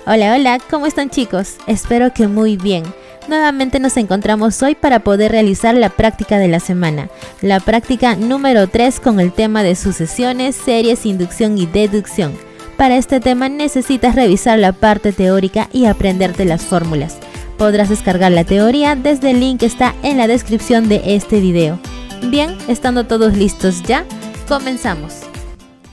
Hola, hola, ¿cómo están chicos? Espero que muy bien. Nuevamente nos encontramos hoy para poder realizar la práctica de la semana. La práctica número 3 con el tema de sucesiones, series, inducción y deducción. Para este tema necesitas revisar la parte teórica y aprenderte las fórmulas. Podrás descargar la teoría desde el link que está en la descripción de este video. Bien, estando todos listos ya, comenzamos.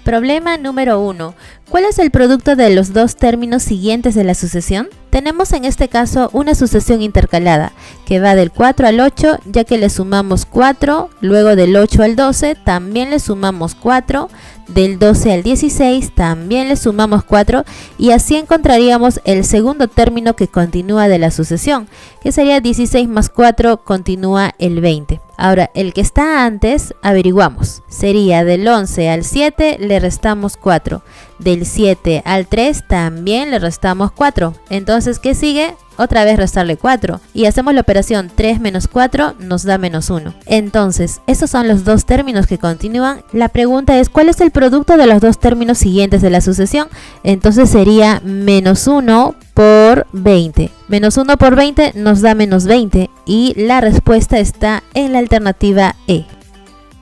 Problema número 1. ¿Cuál es el producto de los dos términos siguientes de la sucesión? Tenemos en este caso una sucesión intercalada que va del 4 al 8, ya que le sumamos 4, luego del 8 al 12 también le sumamos 4, del 12 al 16 también le sumamos 4 y así encontraríamos el segundo término que continúa de la sucesión, que sería 16 más 4 continúa el 20. Ahora, el que está antes, averiguamos. Sería del 11 al 7 le restamos 4. Del 7 al 3 también le restamos 4. Entonces, ¿qué sigue? Otra vez restarle 4. Y hacemos la operación 3 menos 4 nos da menos 1. Entonces, esos son los dos términos que continúan. La pregunta es, ¿cuál es el producto de los dos términos siguientes de la sucesión? Entonces sería menos 1 por 20. Menos 1 por 20 nos da menos 20 y la respuesta está en la alternativa E.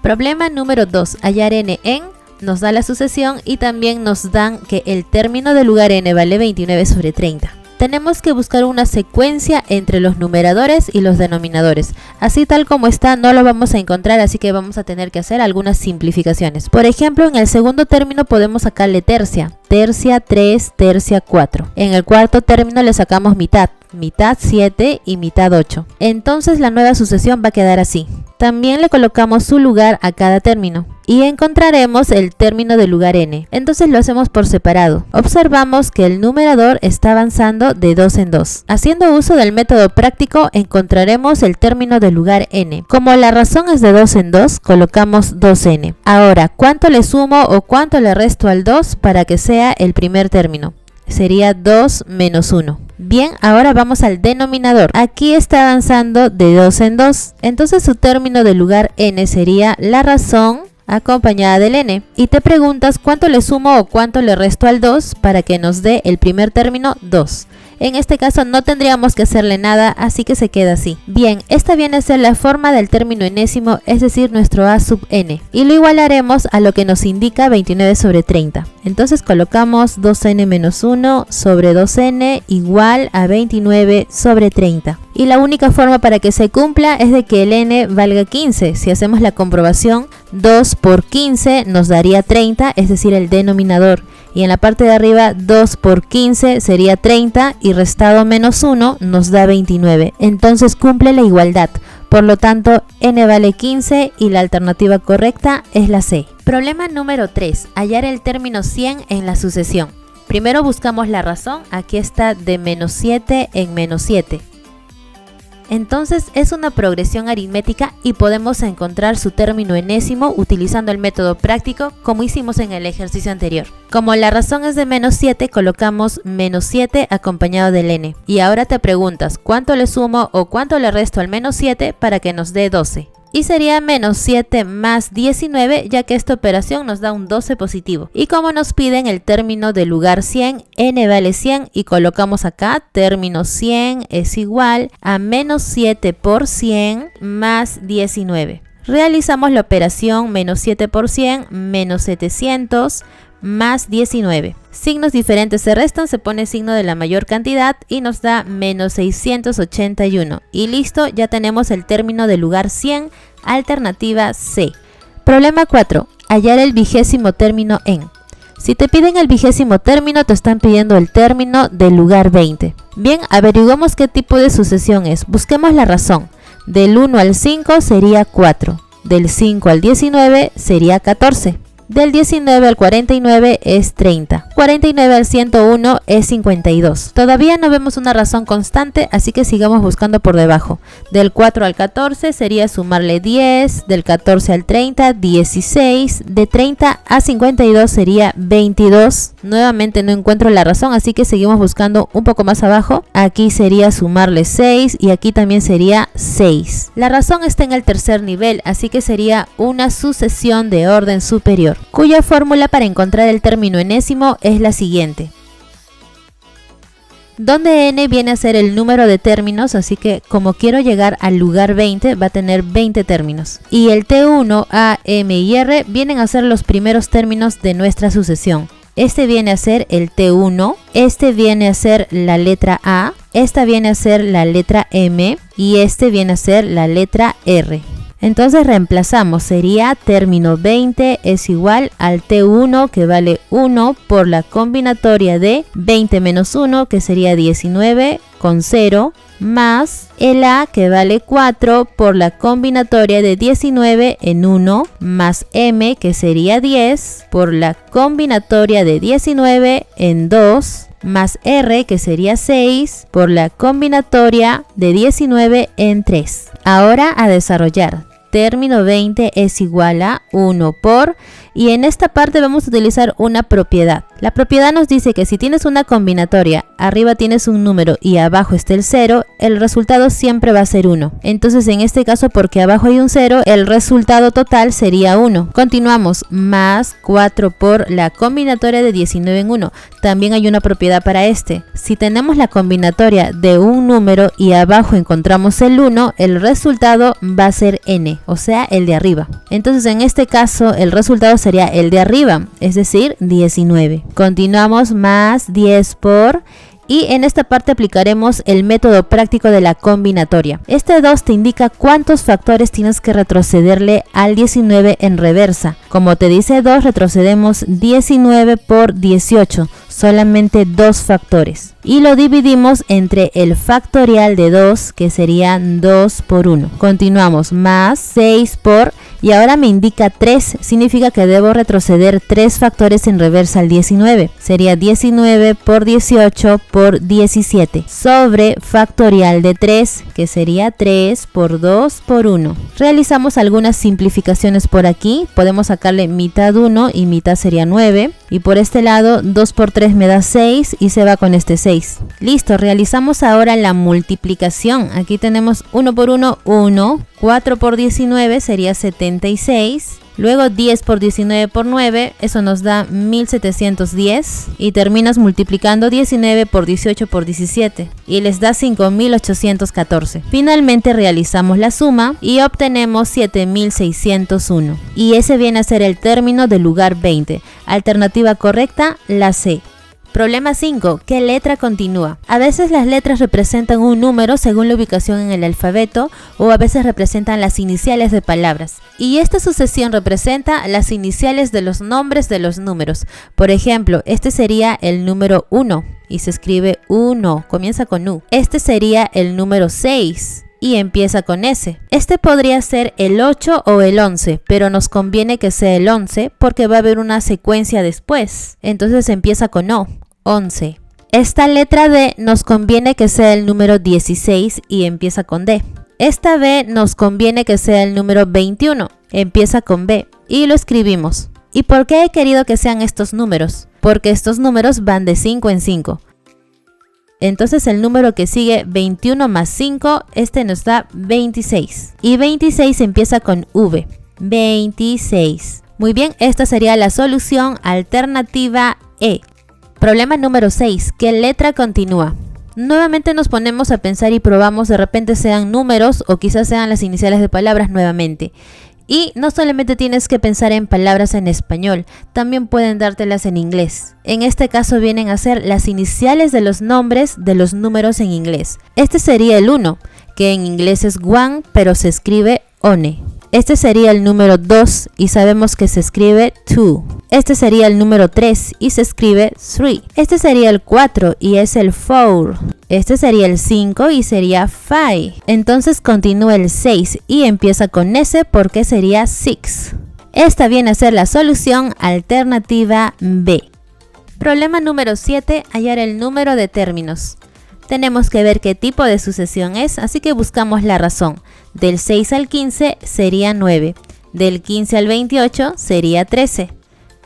Problema número 2. Hallar n en nos da la sucesión y también nos dan que el término del lugar n vale 29 sobre 30. Tenemos que buscar una secuencia entre los numeradores y los denominadores. Así tal como está no lo vamos a encontrar, así que vamos a tener que hacer algunas simplificaciones. Por ejemplo, en el segundo término podemos sacarle tercia. Tercia 3, tercia 4. En el cuarto término le sacamos mitad. Mitad 7 y mitad 8. Entonces la nueva sucesión va a quedar así. También le colocamos su lugar a cada término y encontraremos el término del lugar n. Entonces lo hacemos por separado. Observamos que el numerador está avanzando de 2 en 2. Haciendo uso del método práctico encontraremos el término del lugar n. Como la razón es de 2 en 2, colocamos 2n. Ahora, ¿cuánto le sumo o cuánto le resto al 2 para que sea el primer término? Sería 2 menos 1. Bien, ahora vamos al denominador. Aquí está avanzando de 2 en 2. Entonces su término del lugar n sería la razón acompañada del n. Y te preguntas cuánto le sumo o cuánto le resto al 2 para que nos dé el primer término 2. En este caso no tendríamos que hacerle nada, así que se queda así. Bien, esta viene a ser la forma del término enésimo, es decir, nuestro a sub n. Y lo igualaremos a lo que nos indica 29 sobre 30. Entonces colocamos 2n menos 1 sobre 2n igual a 29 sobre 30. Y la única forma para que se cumpla es de que el n valga 15. Si hacemos la comprobación, 2 por 15 nos daría 30, es decir, el denominador. Y en la parte de arriba 2 por 15 sería 30 y restado menos 1 nos da 29. Entonces cumple la igualdad. Por lo tanto, n vale 15 y la alternativa correcta es la C. Problema número 3. Hallar el término 100 en la sucesión. Primero buscamos la razón. Aquí está de menos 7 en menos 7. Entonces es una progresión aritmética y podemos encontrar su término enésimo utilizando el método práctico como hicimos en el ejercicio anterior. Como la razón es de menos 7, colocamos menos 7 acompañado del n. Y ahora te preguntas cuánto le sumo o cuánto le resto al menos 7 para que nos dé 12. Y sería menos 7 más 19, ya que esta operación nos da un 12 positivo. Y como nos piden el término del lugar 100, n vale 100 y colocamos acá, término 100 es igual a menos 7 por 100 más 19. Realizamos la operación menos 7 por 100, menos 700 más 19. Signos diferentes se restan, se pone signo de la mayor cantidad y nos da menos 681. Y listo, ya tenemos el término del lugar 100, alternativa C. Problema 4. Hallar el vigésimo término en. Si te piden el vigésimo término, te están pidiendo el término del lugar 20. Bien, averiguamos qué tipo de sucesión es. Busquemos la razón. Del 1 al 5 sería 4. Del 5 al 19 sería 14. Del 19 al 49 es 30. 49 al 101 es 52. Todavía no vemos una razón constante, así que sigamos buscando por debajo. Del 4 al 14 sería sumarle 10. Del 14 al 30, 16. De 30 a 52 sería 22. Nuevamente no encuentro la razón, así que seguimos buscando un poco más abajo. Aquí sería sumarle 6 y aquí también sería 6. La razón está en el tercer nivel, así que sería una sucesión de orden superior, cuya fórmula para encontrar el término enésimo es la siguiente. donde n viene a ser el número de términos, así que como quiero llegar al lugar 20, va a tener 20 términos. Y el T1, A, M y R vienen a ser los primeros términos de nuestra sucesión. Este viene a ser el T1, este viene a ser la letra A, esta viene a ser la letra M y este viene a ser la letra R. Entonces reemplazamos, sería término 20 es igual al T1 que vale 1 por la combinatoria de 20 menos 1 que sería 19 con 0 más el A que vale 4 por la combinatoria de 19 en 1 más M que sería 10 por la combinatoria de 19 en 2 más R que sería 6 por la combinatoria de 19 en 3. Ahora a desarrollar. Término 20 es igual a 1 por, y en esta parte vamos a utilizar una propiedad. La propiedad nos dice que si tienes una combinatoria, arriba tienes un número y abajo está el 0, el resultado siempre va a ser 1. Entonces en este caso, porque abajo hay un 0, el resultado total sería 1. Continuamos, más 4 por la combinatoria de 19 en 1. También hay una propiedad para este. Si tenemos la combinatoria de un número y abajo encontramos el 1, el resultado va a ser n, o sea, el de arriba. Entonces en este caso, el resultado sería el de arriba, es decir, 19. Continuamos, más 10 por, y en esta parte aplicaremos el método práctico de la combinatoria. Este 2 te indica cuántos factores tienes que retrocederle al 19 en reversa. Como te dice 2, retrocedemos 19 por 18, solamente 2 factores. Y lo dividimos entre el factorial de 2, que serían 2 por 1. Continuamos, más 6 por, y ahora me indica 3, significa que debo retroceder 3 factores en reversa al 19. Sería 19 por 18 por 17, sobre factorial de 3, que sería 3 por 2 por 1. Realizamos algunas simplificaciones por aquí, podemos sacarle mitad 1 y mitad sería 9. Y por este lado, 2 por 3 me da 6 y se va con este 6. Listo, realizamos ahora la multiplicación. Aquí tenemos 1 por 1, 1. 4 por 19 sería 76. Luego 10 por 19 por 9, eso nos da 1710. Y terminas multiplicando 19 por 18 por 17. Y les da 5814. Finalmente realizamos la suma y obtenemos 7601. Y ese viene a ser el término del lugar 20. Alternativa correcta, la C. Problema 5. ¿Qué letra continúa? A veces las letras representan un número según la ubicación en el alfabeto, o a veces representan las iniciales de palabras. Y esta sucesión representa las iniciales de los nombres de los números. Por ejemplo, este sería el número 1 y se escribe 1, comienza con U. Este sería el número 6. Y empieza con S. Este podría ser el 8 o el 11, pero nos conviene que sea el 11 porque va a haber una secuencia después. Entonces empieza con O, 11. Esta letra D nos conviene que sea el número 16 y empieza con D. Esta B nos conviene que sea el número 21, empieza con B y lo escribimos. ¿Y por qué he querido que sean estos números? Porque estos números van de 5 en 5. Entonces el número que sigue, 21 más 5, este nos da 26. Y 26 empieza con V, 26. Muy bien, esta sería la solución alternativa E. Problema número 6, ¿qué letra continúa? Nuevamente nos ponemos a pensar y probamos, de repente sean números o quizás sean las iniciales de palabras nuevamente. Y no solamente tienes que pensar en palabras en español, también pueden dártelas en inglés. En este caso vienen a ser las iniciales de los nombres de los números en inglés. Este sería el 1, que en inglés es one, pero se escribe one. Este sería el número 2 y sabemos que se escribe 2. Este sería el número 3 y se escribe 3. Este sería el 4 y es el 4. Este sería el 5 y sería 5. Entonces continúa el 6 y empieza con S porque sería 6. Esta viene a ser la solución alternativa B. Problema número 7, hallar el número de términos. Tenemos que ver qué tipo de sucesión es, así que buscamos la razón. Del 6 al 15 sería 9. Del 15 al 28 sería 13.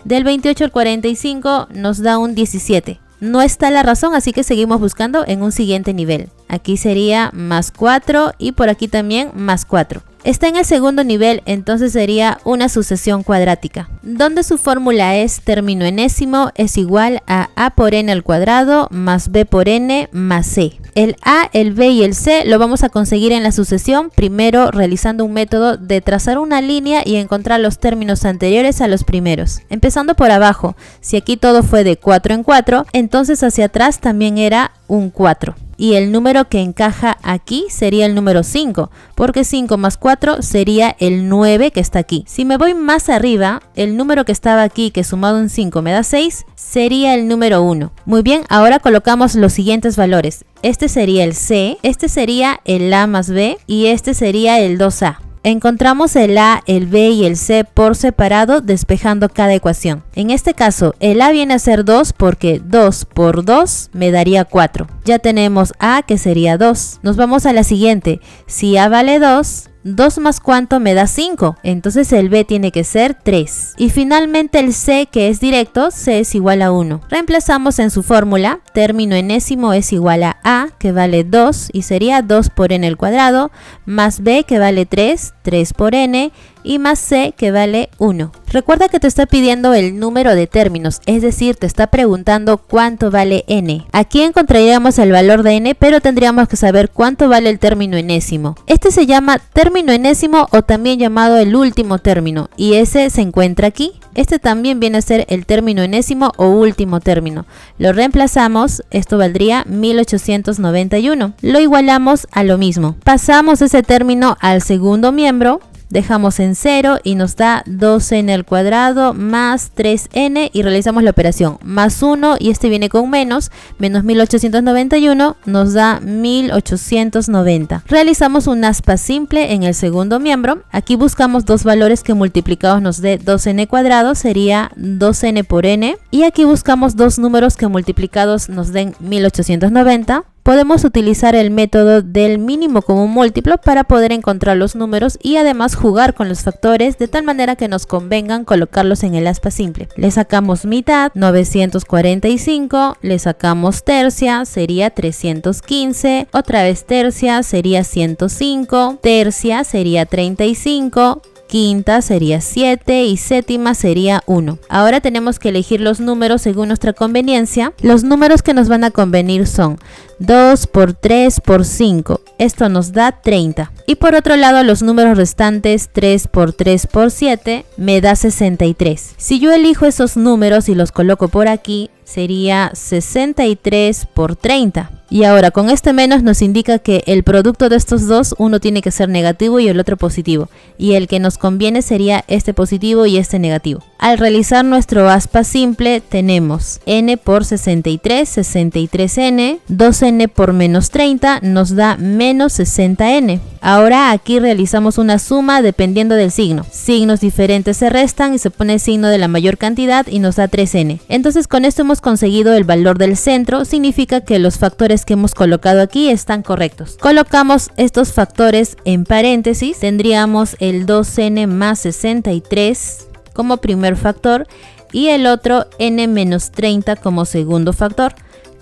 Del 28 al 45 nos da un 17. No está la razón, así que seguimos buscando en un siguiente nivel. Aquí sería más 4 y por aquí también más 4. Está en el segundo nivel, entonces sería una sucesión cuadrática, donde su fórmula es término enésimo es igual a por n al cuadrado más b por n más c. El a, el b y el c lo vamos a conseguir en la sucesión, primero realizando un método de trazar una línea y encontrar los términos anteriores a los primeros. Empezando por abajo, si aquí todo fue de 4 en 4, entonces hacia atrás también era un 4. Y el número que encaja aquí sería el número 5, porque 5 más 4 sería el 9 que está aquí. Si me voy más arriba, el número que estaba aquí, que sumado en 5 me da 6, sería el número 1. Muy bien, ahora colocamos los siguientes valores. Este sería el C, este sería el A más B y este sería el 2A. Encontramos el A, el B y el C por separado despejando cada ecuación. En este caso, el A viene a ser 2 porque 2 por 2 me daría 4. Ya tenemos A que sería 2. Nos vamos a la siguiente. Si A vale 2, 2 más cuánto me da 5, entonces el B tiene que ser 3. Y finalmente el C, que es directo, C es igual a 1. Reemplazamos en su fórmula, término enésimo es igual a que vale 2 y sería 2 por n al cuadrado, más B que vale 3, 3 por n, y más C que vale 1. Recuerda que te está pidiendo el número de términos, es decir, te está preguntando cuánto vale n. Aquí encontraríamos el valor de n, pero tendríamos que saber cuánto vale el término enésimo. Este se llama término enésimo o también llamado el último término, y ese se encuentra aquí. Este también viene a ser el término enésimo o último término. Lo reemplazamos, esto valdría 1891. Lo igualamos a lo mismo. Pasamos ese término al segundo miembro. Dejamos en 0 y nos da 2n al cuadrado más 3n y realizamos la operación. Más 1 y este viene con menos 1891 nos da 1890. Realizamos un aspa simple en el segundo miembro. Aquí buscamos dos valores que multiplicados nos dé 2n cuadrado, sería 2n por n. Y aquí buscamos dos números que multiplicados nos den 1890. Podemos utilizar el método del mínimo común múltiplo para poder encontrar los números y además jugar con los factores de tal manera que nos convengan colocarlos en el aspa simple. Le sacamos mitad, 945, le sacamos tercia, sería 315, otra vez tercia sería 105, tercia sería 35, quinta sería 7 y séptima sería 1. Ahora tenemos que elegir los números según nuestra conveniencia. Los números que nos van a convenir son 2 por 3 por 5. Esto nos da 30. Y por otro lado, los números restantes, 3 por 3 por 7, me da 63. Si yo elijo esos números y los coloco por aquí, sería 63 por 30. Y ahora con este menos nos indica que el producto de estos dos, uno tiene que ser negativo y el otro positivo. Y el que nos conviene sería este positivo y este negativo. Al realizar nuestro aspa simple tenemos n por 63, 63n, 2n por menos 30 nos da menos 60n. Ahora aquí realizamos una suma dependiendo del signo. Signos diferentes se restan y se pone el signo de la mayor cantidad y nos da 3n. Entonces con esto hemos conseguido el valor del centro, significa que los factores que hemos colocado aquí están correctos. Colocamos estos factores en paréntesis, tendríamos el 2n más 63 como primer factor y el otro n menos 30 como segundo factor.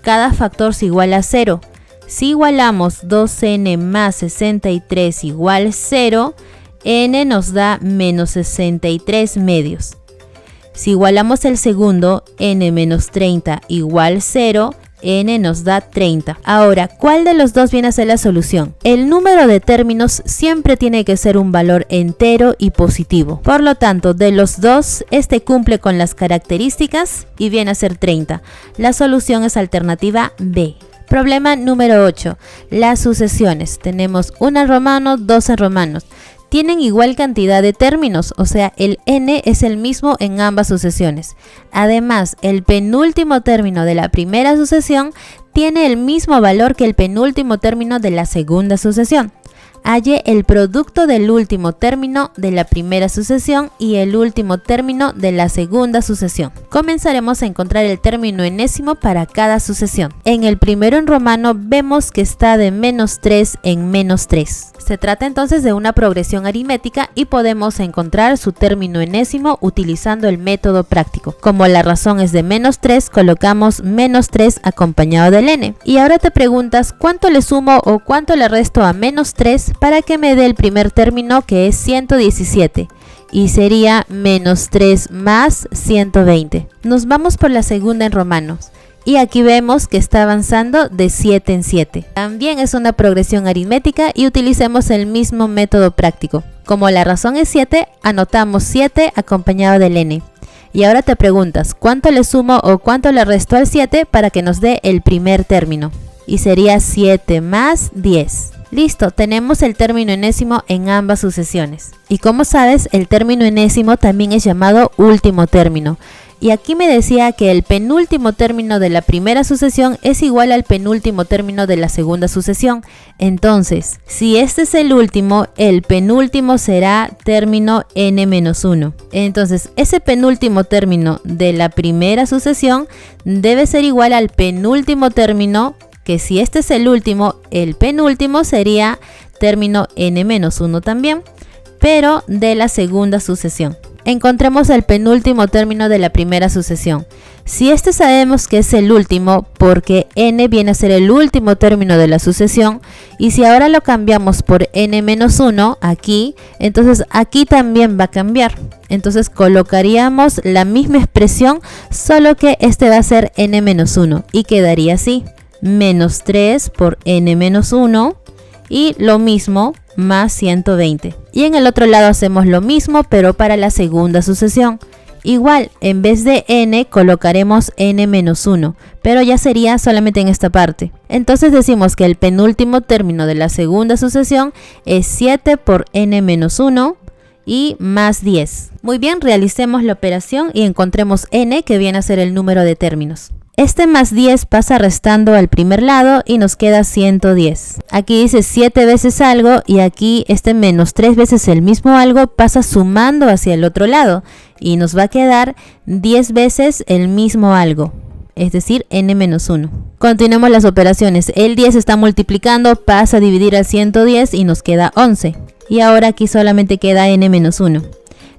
Cada factor se iguala a 0. Si igualamos 2n más 63 igual 0, n nos da menos 63 medios. Si igualamos el segundo, n menos 30 igual 0, n nos da 30. Ahora, ¿cuál de los dos viene a ser la solución? El número de términos siempre tiene que ser un valor entero y positivo. Por lo tanto, de los dos, este cumple con las características y viene a ser 30. La solución es alternativa B. Problema número 8. Las sucesiones. Tenemos una en romano, dos en romanos. Tienen igual cantidad de términos, o sea, el n es el mismo en ambas sucesiones. Además, el penúltimo término de la primera sucesión tiene el mismo valor que el penúltimo término de la segunda sucesión. Halle el producto del último término de la primera sucesión y el último término de la segunda sucesión. Comenzaremos a encontrar el término enésimo para cada sucesión. En el primero en romano vemos que está de menos 3 en menos 3. Se trata entonces de una progresión aritmética y podemos encontrar su término enésimo utilizando el método práctico. Como la razón es de menos 3, colocamos menos 3 acompañado del n. Y ahora te preguntas, ¿cuánto le sumo o cuánto le resto a menos 3 3 para que me dé el primer término, que es 117. Y sería menos 3 más 120. Nos vamos por la segunda en romanos. Y aquí vemos que está avanzando de 7 en 7. También es una progresión aritmética y utilicemos el mismo método práctico. Como la razón es 7, anotamos 7 acompañado del n. Y ahora te preguntas, ¿cuánto le sumo o cuánto le resto al 7 para que nos dé el primer término? Y sería 7 más 10. Listo, tenemos el término enésimo en ambas sucesiones. Y como sabes, el término enésimo también es llamado último término. Y aquí me decía que el penúltimo término de la primera sucesión es igual al penúltimo término de la segunda sucesión. Entonces, si este es el último, el penúltimo será término n-1. Entonces, ese penúltimo término de la primera sucesión debe ser igual al penúltimo término, que si este es el último, el penúltimo sería término n-1 también, pero de la segunda sucesión. Encontremos el penúltimo término de la primera sucesión. Si este sabemos que es el último, porque n viene a ser el último término de la sucesión, y si ahora lo cambiamos por n-1 aquí, entonces aquí también va a cambiar. Entonces colocaríamos la misma expresión, solo que este va a ser n-1 y quedaría así: menos 3 por n-1 y lo mismo más 120. Y en el otro lado hacemos lo mismo, pero para la segunda sucesión. Igual, en vez de n colocaremos n-1, pero ya sería solamente en esta parte. Entonces decimos que el penúltimo término de la segunda sucesión es 7 por n-1 y más 10. Muy bien, realicemos la operación y encontremos n, que viene a ser el número de términos. Este más 10 pasa restando al primer lado y nos queda 110. Aquí dice 7 veces algo y aquí este menos 3 veces el mismo algo pasa sumando hacia el otro lado y nos va a quedar 10 veces el mismo algo, es decir, n-1. Continuemos las operaciones. El 10 está multiplicando, pasa a dividir al 110 y nos queda 11. Y ahora aquí solamente queda n-1.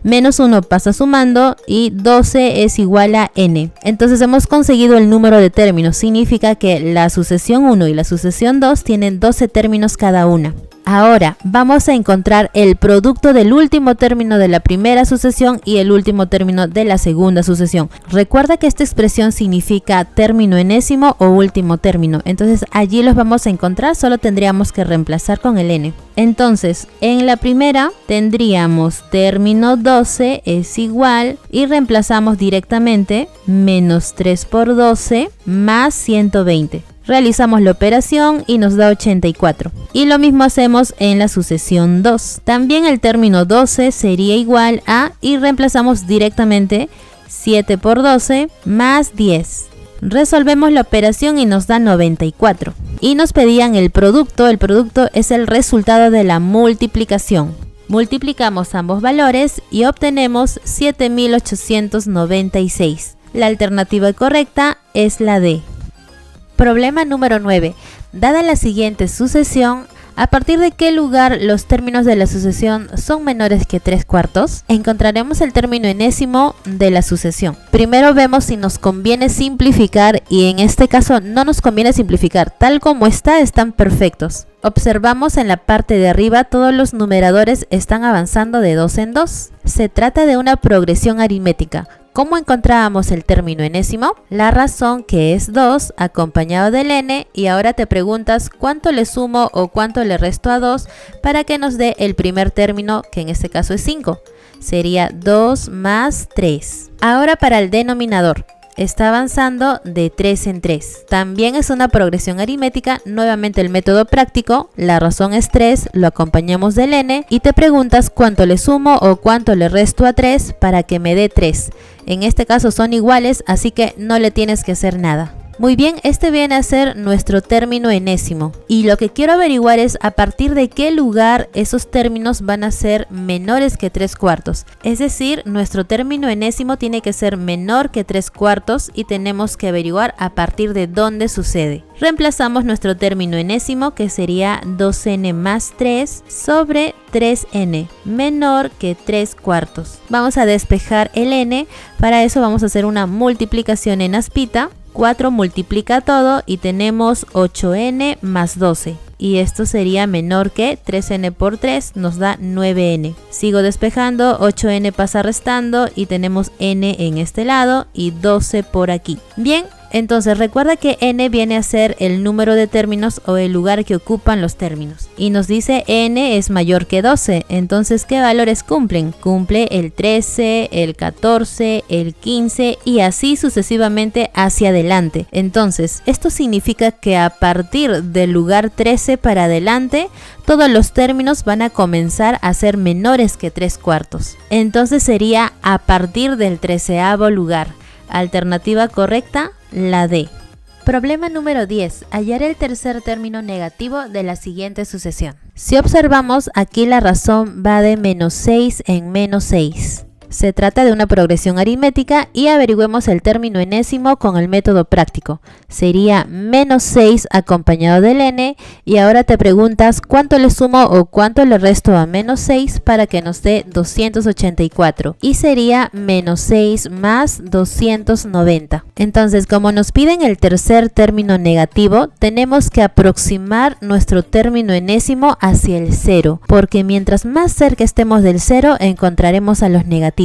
Menos 1 pasa sumando y 12 es igual a n. Entonces hemos conseguido el número de términos. Significa que la sucesión 1 y la sucesión 2 tienen 12 términos cada una. Ahora vamos a encontrar el producto del último término de la primera sucesión y el último término de la segunda sucesión. Recuerda que esta expresión significa término enésimo o último término. Entonces allí los vamos a encontrar, solo tendríamos que reemplazar con el n. Entonces en la primera tendríamos término 12 es igual y reemplazamos directamente menos 3 por 12 más 120. Realizamos la operación y nos da 84. Y lo mismo hacemos en la sucesión 2. También el término 12 sería igual a, y reemplazamos directamente 7 por 12 más 10. Resolvemos la operación y nos da 94. Y nos pedían el producto. El producto es el resultado de la multiplicación. Multiplicamos ambos valores y obtenemos 7896. La alternativa correcta es la D. Problema número 9. Dada la siguiente sucesión, ¿a partir de qué lugar los términos de la sucesión son menores que 3/4? Encontraremos el término enésimo de la sucesión. Primero vemos si nos conviene simplificar y en este caso no nos conviene simplificar. Tal como están perfectos. Observamos en la parte de arriba todos los numeradores están avanzando de 2 en 2. Se trata de una progresión aritmética. ¿Cómo encontrábamos el término enésimo? La razón, que es 2 acompañado del n, y ahora te preguntas cuánto le sumo o cuánto le resto a 2 para que nos dé el primer término, que en este caso es 5. Sería 2 más 3. Ahora para el denominador. Está avanzando de 3 en 3. También es una progresión aritmética, nuevamente el método práctico, la razón es 3, lo acompañamos del n y te preguntas cuánto le sumo o cuánto le resto a 3 para que me dé 3. En este caso son iguales, así que no le tienes que hacer nada. Muy bien, este viene a ser nuestro término enésimo. Y lo que quiero averiguar es a partir de qué lugar esos términos van a ser menores que 3/4. Es decir, nuestro término enésimo tiene que ser menor que 3/4 y tenemos que averiguar a partir de dónde sucede. Reemplazamos nuestro término enésimo, que sería 2n más 3 sobre 3n, menor que 3/4. Vamos a despejar el n, para eso vamos a hacer una multiplicación en aspita. 4 multiplica todo y tenemos 8n más 12. Y esto sería menor que 3n por 3 nos da 9n. Sigo despejando, 8n pasa restando y tenemos n en este lado y 12 por aquí. Bien, entonces recuerda que n viene a ser el número de términos o el lugar que ocupan los términos. Y nos dice n es mayor que 12. Entonces, ¿qué valores cumplen? Cumple el 13, el 14, el 15 y así sucesivamente hacia adelante. Entonces, esto significa que a partir del lugar 13 para adelante, todos los términos van a comenzar a ser menores que 3/4. Entonces sería a partir del 13º lugar. Alternativa correcta, la D. Problema número 10. Hallar el tercer término negativo de la siguiente sucesión. Si observamos, aquí la razón va de menos 6 en menos 6. Se trata de una progresión aritmética y averigüemos el término enésimo con el método práctico. Sería menos 6 acompañado del n y ahora te preguntas cuánto le sumo o cuánto le resto a menos 6 para que nos dé 284 y sería menos 6 más 290. Entonces, como nos piden el tercer término negativo, tenemos que aproximar nuestro término enésimo hacia el 0, porque mientras más cerca estemos del 0 encontraremos a los negativos.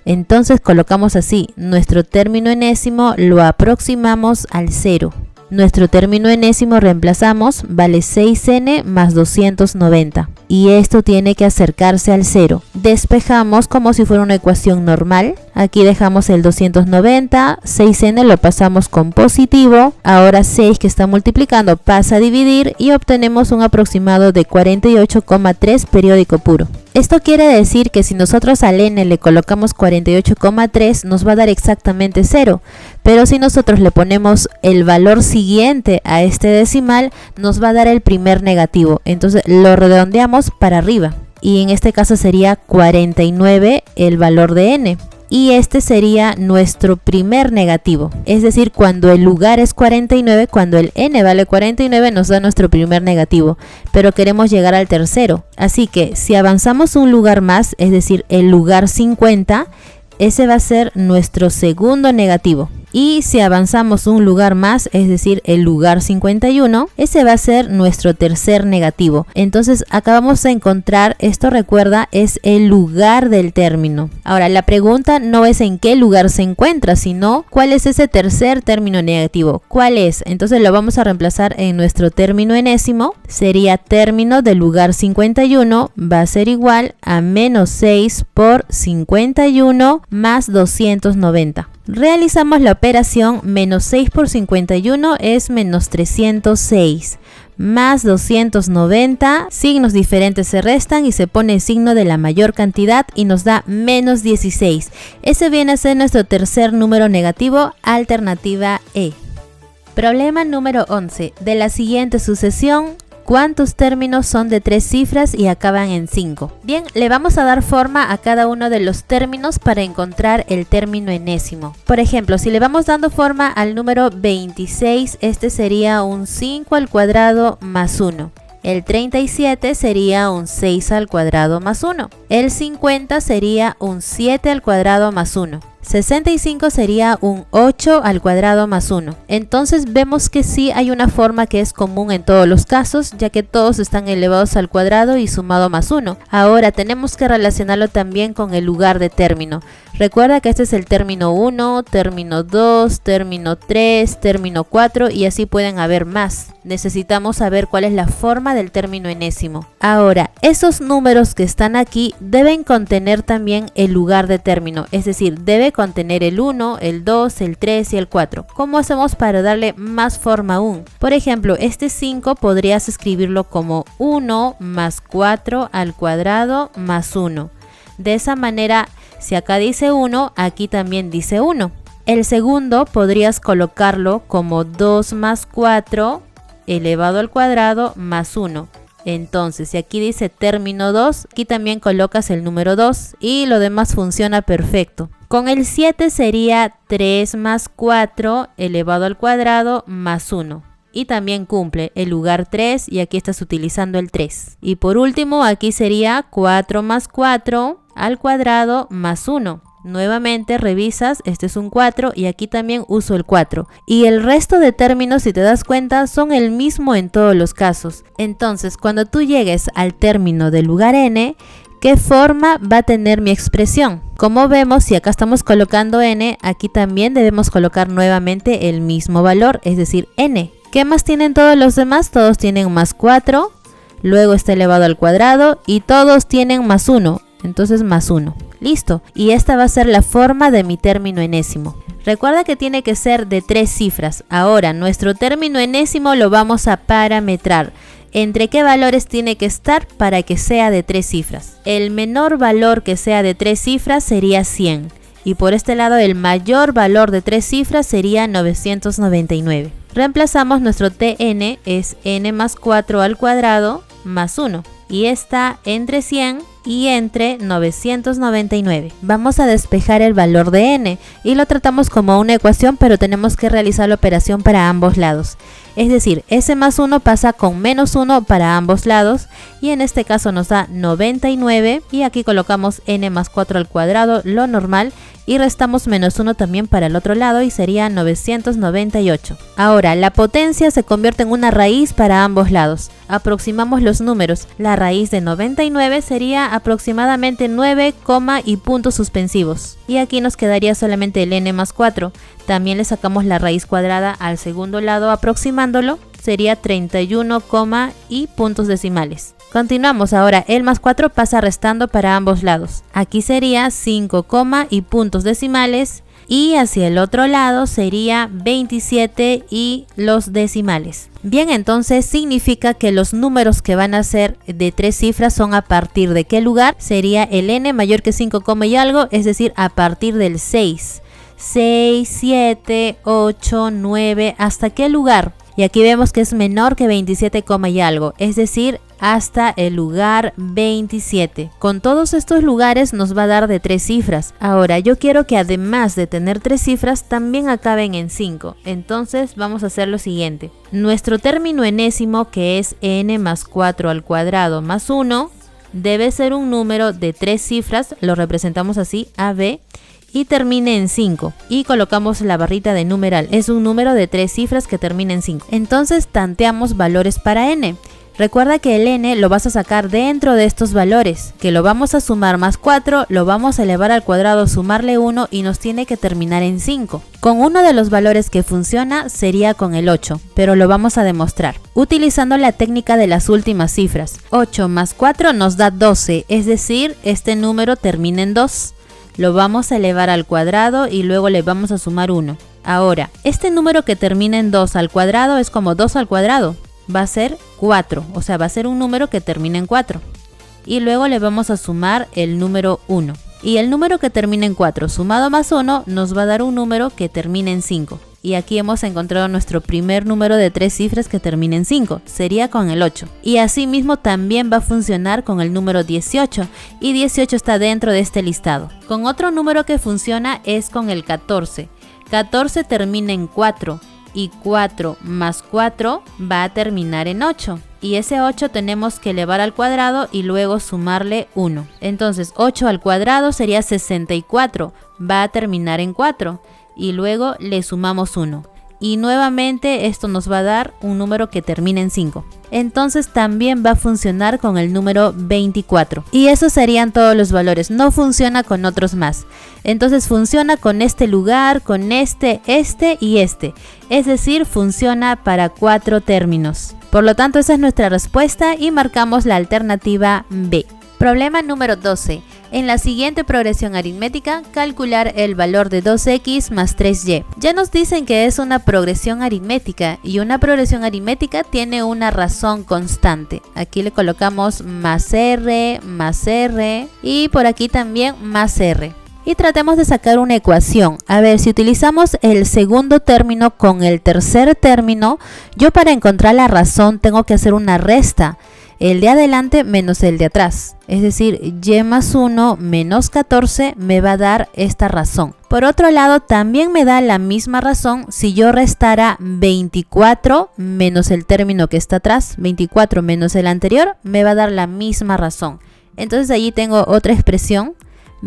Entonces colocamos así, nuestro término enésimo lo aproximamos al 0. Nuestro término enésimo reemplazamos, vale 6n más 290. Y esto tiene que acercarse al 0. Despejamos como si fuera una ecuación normal. Aquí dejamos el 290, 6n lo pasamos con positivo. Ahora 6 que está multiplicando pasa a dividir y obtenemos un aproximado de 48,3 periódico puro. Esto quiere decir que si nosotros al n le colocamos 48,3 nos va a dar exactamente 0, pero si nosotros le ponemos el valor siguiente a este decimal nos va a dar el primer negativo, entonces lo redondeamos para arriba y en este caso sería 49 el valor de n. Y este sería nuestro primer negativo, es decir, cuando el lugar es 49, cuando el n vale 49 nos da nuestro primer negativo, pero queremos llegar al tercero, así que si avanzamos un lugar más, es decir, el lugar 50, ese va a ser nuestro segundo negativo. Y si avanzamos un lugar más, es decir, el lugar 51, ese va a ser nuestro tercer negativo. Entonces acá vamos a encontrar, esto recuerda, es el lugar del término. Ahora, la pregunta no es en qué lugar se encuentra, sino cuál es ese tercer término negativo. ¿Cuál es? Entonces lo vamos a reemplazar en nuestro término enésimo. Sería término del lugar 51, va a ser igual a menos 6 por 51 más 290. Realizamos la operación, menos 6 por 51 es menos 306, más 290, signos diferentes se restan y se pone el signo de la mayor cantidad y nos da menos 16. Ese viene a ser nuestro tercer número negativo, alternativa E. Problema número 11. De la siguiente sucesión, ¿cuántos términos son de 3 cifras y acaban en 5? Bien, le vamos a dar forma a cada uno de los términos para encontrar el término enésimo. Por ejemplo, si le vamos dando forma al número 26, este sería un 5 al cuadrado más 1. El 37 sería un 6 al cuadrado más 1. El 50 sería un 7 al cuadrado más 1. 65 sería un 8 al cuadrado más 1. Entonces vemos que sí hay una forma que es común en todos los casos, ya que todos están elevados al cuadrado y sumado más 1. Ahora tenemos que relacionarlo también con el lugar de término. Recuerda que este es el término 1, término 2, término 3, término 4 y así pueden haber más. Necesitamos saber cuál es la forma del término enésimo. Ahora, esos números que están aquí deben contener también el lugar de término, es decir, debe contener el 1, el 2, el 3 y el 4. ¿Cómo hacemos para darle más forma aún? Por ejemplo, este 5 podrías escribirlo como 1 más 4 al cuadrado más 1. De esa manera, si acá dice 1, aquí también dice 1. El segundo podrías colocarlo como 2 más 4 elevado al cuadrado más 1. Entonces, si aquí dice término 2, aquí también colocas el número 2 y lo demás funciona perfecto. Con el 7 sería 3 más 4 elevado al cuadrado más 1. Y también cumple el lugar 3 y aquí estás utilizando el 3. Y por último, aquí sería 4 más 4 al cuadrado más 1. Nuevamente revisas, este es un 4 y aquí también uso el 4. Y el resto de términos, si te das cuenta, son el mismo en todos los casos. Entonces, cuando tú llegues al término del lugar n, ¿qué forma va a tener mi expresión? Como vemos, si acá estamos colocando n, aquí también debemos colocar nuevamente el mismo valor, es decir, n. ¿Qué más tienen todos los demás? Todos tienen más 4, luego está elevado al cuadrado y todos tienen más 1, entonces más 1. Listo, y esta va a ser la forma de mi término enésimo. Recuerda que tiene que ser de 3 cifras. Ahora, nuestro término enésimo lo vamos a parametrar. ¿Entre qué valores tiene que estar para que sea de 3 cifras? El menor valor que sea de 3 cifras sería 100. Y por este lado, el mayor valor de 3 cifras sería 999. Reemplazamos nuestro tn, es n más 4 al cuadrado más 1. Y está entre 100 y entre 999. Vamos a despejar el valor de n y lo tratamos como una ecuación, pero tenemos que realizar la operación para ambos lados. Es decir, s más 1 pasa con menos 1 para ambos lados y en este caso nos da 99 y aquí colocamos n más 4 al cuadrado, lo normal, y restamos menos 1 también para el otro lado y sería 998. Ahora, la potencia se convierte en una raíz para ambos lados. Aproximamos los números. La raíz de 99 sería aproximadamente 9, y puntos suspensivos. Y aquí nos quedaría solamente el n más 4. También le sacamos la raíz cuadrada al segundo lado aproximándolo. Sería 31, y puntos decimales. Continuamos ahora, el más 4 pasa restando para ambos lados. Aquí sería 5, y puntos decimales y hacia el otro lado sería 27 y los decimales. Bien, entonces significa que los números que van a ser de 3 cifras son a partir de qué lugar. Sería el n mayor que 5, y algo, es decir, a partir del 6. 6, 7, 8, 9, ¿hasta qué lugar? Y aquí vemos que es menor que 27, y algo, es decir, hasta el lugar 27. Con todos estos lugares nos va a dar de 3 cifras. Ahora, yo quiero que además de tener 3 cifras, también acaben en 5. Entonces, vamos a hacer lo siguiente. Nuestro término enésimo, que es n más 4 al cuadrado más 1, debe ser un número de 3 cifras, lo representamos así, AB, y termine en 5 y colocamos la barrita de numeral. Es un número de 3 cifras que termina en 5. Entonces tanteamos valores para n. Recuerda que el n lo vas a sacar dentro de estos valores, que lo vamos a sumar más 4, lo vamos a elevar al cuadrado, sumarle 1 y nos tiene que terminar en 5. Con uno de los valores que funciona sería con el 8, pero lo vamos a demostrar utilizando la técnica de las últimas cifras. 8 más 4 nos da 12, es decir, este número termina en 2. Lo vamos a elevar al cuadrado y luego le vamos a sumar 1. Ahora, este número que termina en 2 al cuadrado es como 2 al cuadrado. Va a ser 4, o sea, va a ser un número que termina en 4. Y luego le vamos a sumar el número 1. Y el número que termina en 4 sumado más 1 nos va a dar un número que termina en 5. Y aquí hemos encontrado nuestro primer número de 3 cifras que termina en 5, sería con el 8. Y asimismo también va a funcionar con el número 18, y 18 está dentro de este listado. Con otro número que funciona es con el 14. 14 termina en 4, y 4 más 4 va a terminar en 8. Y ese 8 tenemos que elevar al cuadrado y luego sumarle 1. Entonces 8 al cuadrado sería 64, va a terminar en 4. Y luego le sumamos 1. Y nuevamente esto nos va a dar un número que termina en 5. Entonces también va a funcionar con el número 24. Y esos serían todos los valores. No funciona con otros más. Entonces funciona con este lugar, con este y este. Es decir, funciona para 4 términos. Por lo tanto, esa es nuestra respuesta y marcamos la alternativa B. Problema número 12. En la siguiente progresión aritmética, calcular el valor de 2x más 3y. Ya nos dicen que es una progresión aritmética y una progresión aritmética tiene una razón constante. Aquí le colocamos más r y por aquí también más r. Y tratemos de sacar una ecuación. A ver, si utilizamos el segundo término con el tercer término, yo para encontrar la razón tengo que hacer una resta. El de adelante menos el de atrás. Es decir, y más 1 menos 14 me va a dar esta razón. Por otro lado, también me da la misma razón si yo restara 24 menos el término que está atrás. 24 menos el anterior me va a dar la misma razón. Entonces allí tengo otra expresión.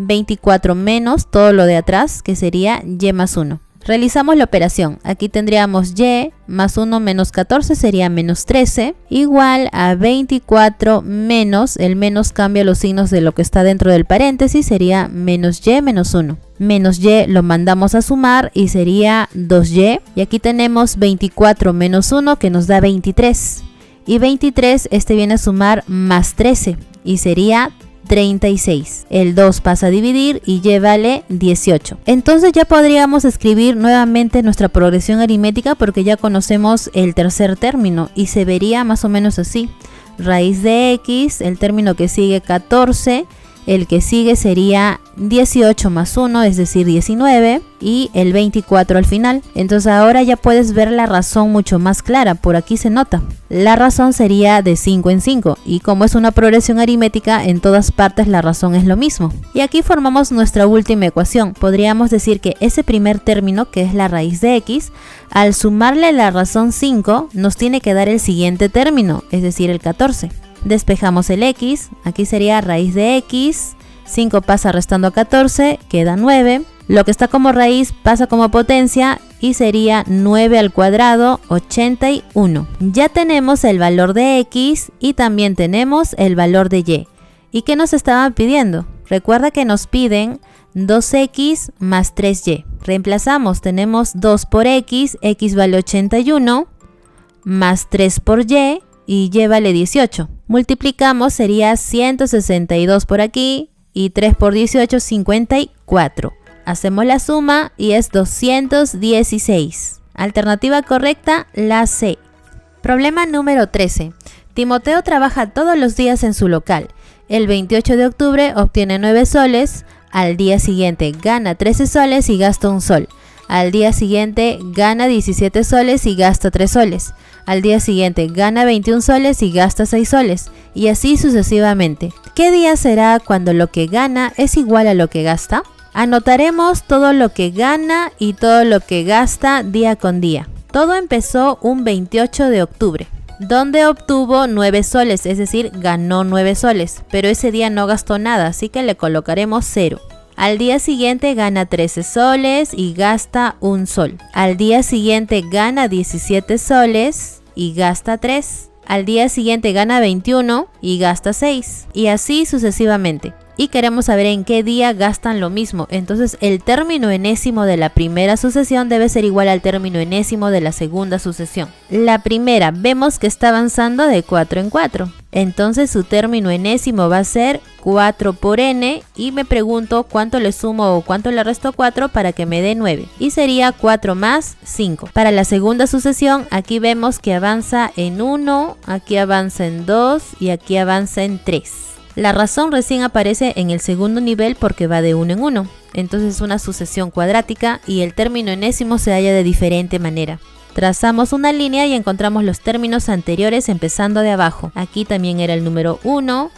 24 menos todo lo de atrás, que sería y más 1. Realizamos la operación. Aquí tendríamos y más 1 menos 14 sería menos 13, igual a 24 menos, el menos cambia los signos de lo que está dentro del paréntesis, sería menos y menos 1. Menos y lo mandamos a sumar y sería 2y. Y aquí tenemos 24 menos 1 que nos da 23. Y 23 viene a sumar más 13 y sería 36. El 2 pasa a dividir y y vale 18. Entonces ya podríamos escribir nuevamente nuestra progresión aritmética porque ya conocemos el tercer término y se vería más o menos así. Raíz de x, el término que sigue 14, el que sigue sería 18 más 1, es decir 19, y el 24 al final. Entonces ahora ya puedes ver la razón mucho más clara, por aquí se nota. La razón sería de 5 en 5, y como es una progresión aritmética, en todas partes la razón es lo mismo. Y aquí formamos nuestra última ecuación. Podríamos decir que ese primer término, que es la raíz de x, al sumarle la razón 5, nos tiene que dar el siguiente término, es decir el 14. Despejamos el x, aquí sería raíz de x, 5 pasa restando a 14, queda 9. Lo que está como raíz pasa como potencia y sería 9 al cuadrado, 81. Ya tenemos el valor de x y también tenemos el valor de y. ¿Y qué nos estaban pidiendo? Recuerda que nos piden 2x más 3y. Reemplazamos, tenemos 2 por x vale 81, más 3 por y vale 18. Multiplicamos, sería 162 por aquí y 3 por 18, 54. Hacemos la suma y es 216. Alternativa correcta, la C. Problema número 13. Timoteo trabaja todos los días en su local. El 28 de octubre obtiene 9 soles, al día siguiente gana 13 soles y gasta 1 sol. Al día siguiente gana 17 soles y gasta 3 soles. Al día siguiente gana 21 soles y gasta 6 soles. Y así sucesivamente. ¿Qué día será cuando lo que gana es igual a lo que gasta? Anotaremos todo lo que gana y todo lo que gasta día con día. Todo empezó un 28 de octubre, donde obtuvo 9 soles, es decir, ganó 9 soles. Pero ese día no gastó nada, así que le colocaremos 0. Al día siguiente gana 13 soles y gasta 1 sol. Al día siguiente gana 17 soles y gasta 3. Al día siguiente gana 21 y gasta 6. Y así sucesivamente. Y queremos saber en qué día gastan lo mismo. Entonces el término enésimo de la primera sucesión debe ser igual al término enésimo de la segunda sucesión. La primera vemos que está avanzando de 4 en 4. Entonces su término enésimo va a ser 4 por n y me pregunto cuánto le sumo o cuánto le resto 4 para que me dé 9. Y sería 4 más 5. Para la segunda sucesión aquí vemos que avanza en 1, aquí avanza en 2 y aquí avanza en 3. La razón recién aparece en el segundo nivel porque va de 1 en 1. Entonces es una sucesión cuadrática y el término enésimo se halla de diferente manera. Trazamos una línea y encontramos los términos anteriores empezando de abajo. Aquí también era el número 1.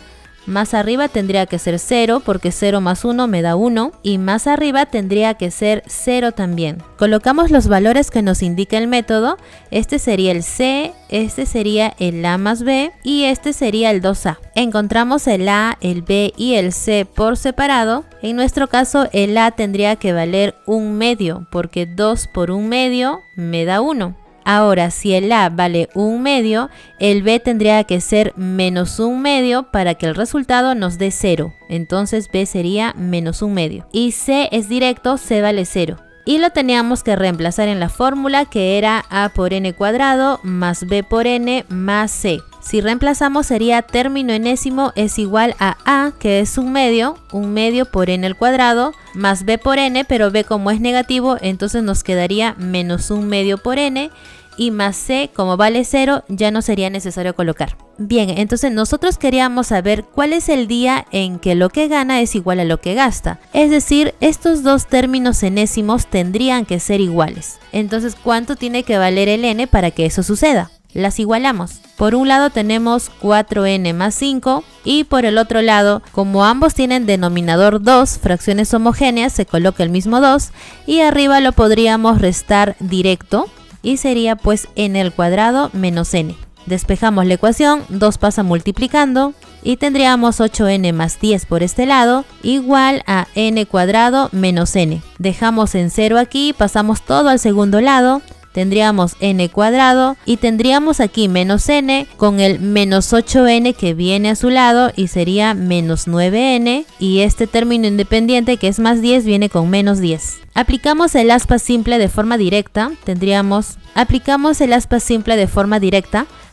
Más arriba tendría que ser 0 porque 0 más 1 me da 1 y más arriba tendría que ser 0 también. Colocamos los valores que nos indica el método. Este sería el C, este sería el A más B y este sería el 2A. Encontramos el A, el B y el C por separado. En nuestro caso el A tendría que valer 1 medio porque 2 por 1 medio me da 1. Ahora, si el A vale 1 medio, el B tendría que ser menos 1 medio para que el resultado nos dé 0. Entonces B sería menos 1 medio. Y C es directo, C vale 0. Y lo teníamos que reemplazar en la fórmula que era A por n cuadrado más B por n más C. Si reemplazamos sería término enésimo es igual a A, que es 1 medio por n al cuadrado, más B por n, pero B como es negativo, entonces nos quedaría menos 1 medio por n, y más C, como vale 0, ya no sería necesario colocar. Bien, entonces nosotros queríamos saber cuál es el día en que lo que gana es igual a lo que gasta. Es decir, estos dos términos enésimos tendrían que ser iguales. Entonces, ¿cuánto tiene que valer el n para que eso suceda? Las igualamos. Por un lado tenemos 4n más 5 y por el otro lado, como ambos tienen denominador 2, fracciones homogéneas, se coloca el mismo 2 y arriba lo podríamos restar directo y sería pues n al cuadrado menos n. Despejamos la ecuación, 2 pasa multiplicando y tendríamos 8n más 10 por este lado igual a n cuadrado menos n. Dejamos en 0 aquí, pasamos todo al segundo lado. Tendríamos n cuadrado y tendríamos aquí menos n con el menos 8n que viene a su lado y sería menos 9n, y este término independiente que es más 10 viene con menos 10. Aplicamos el aspa simple de forma directa,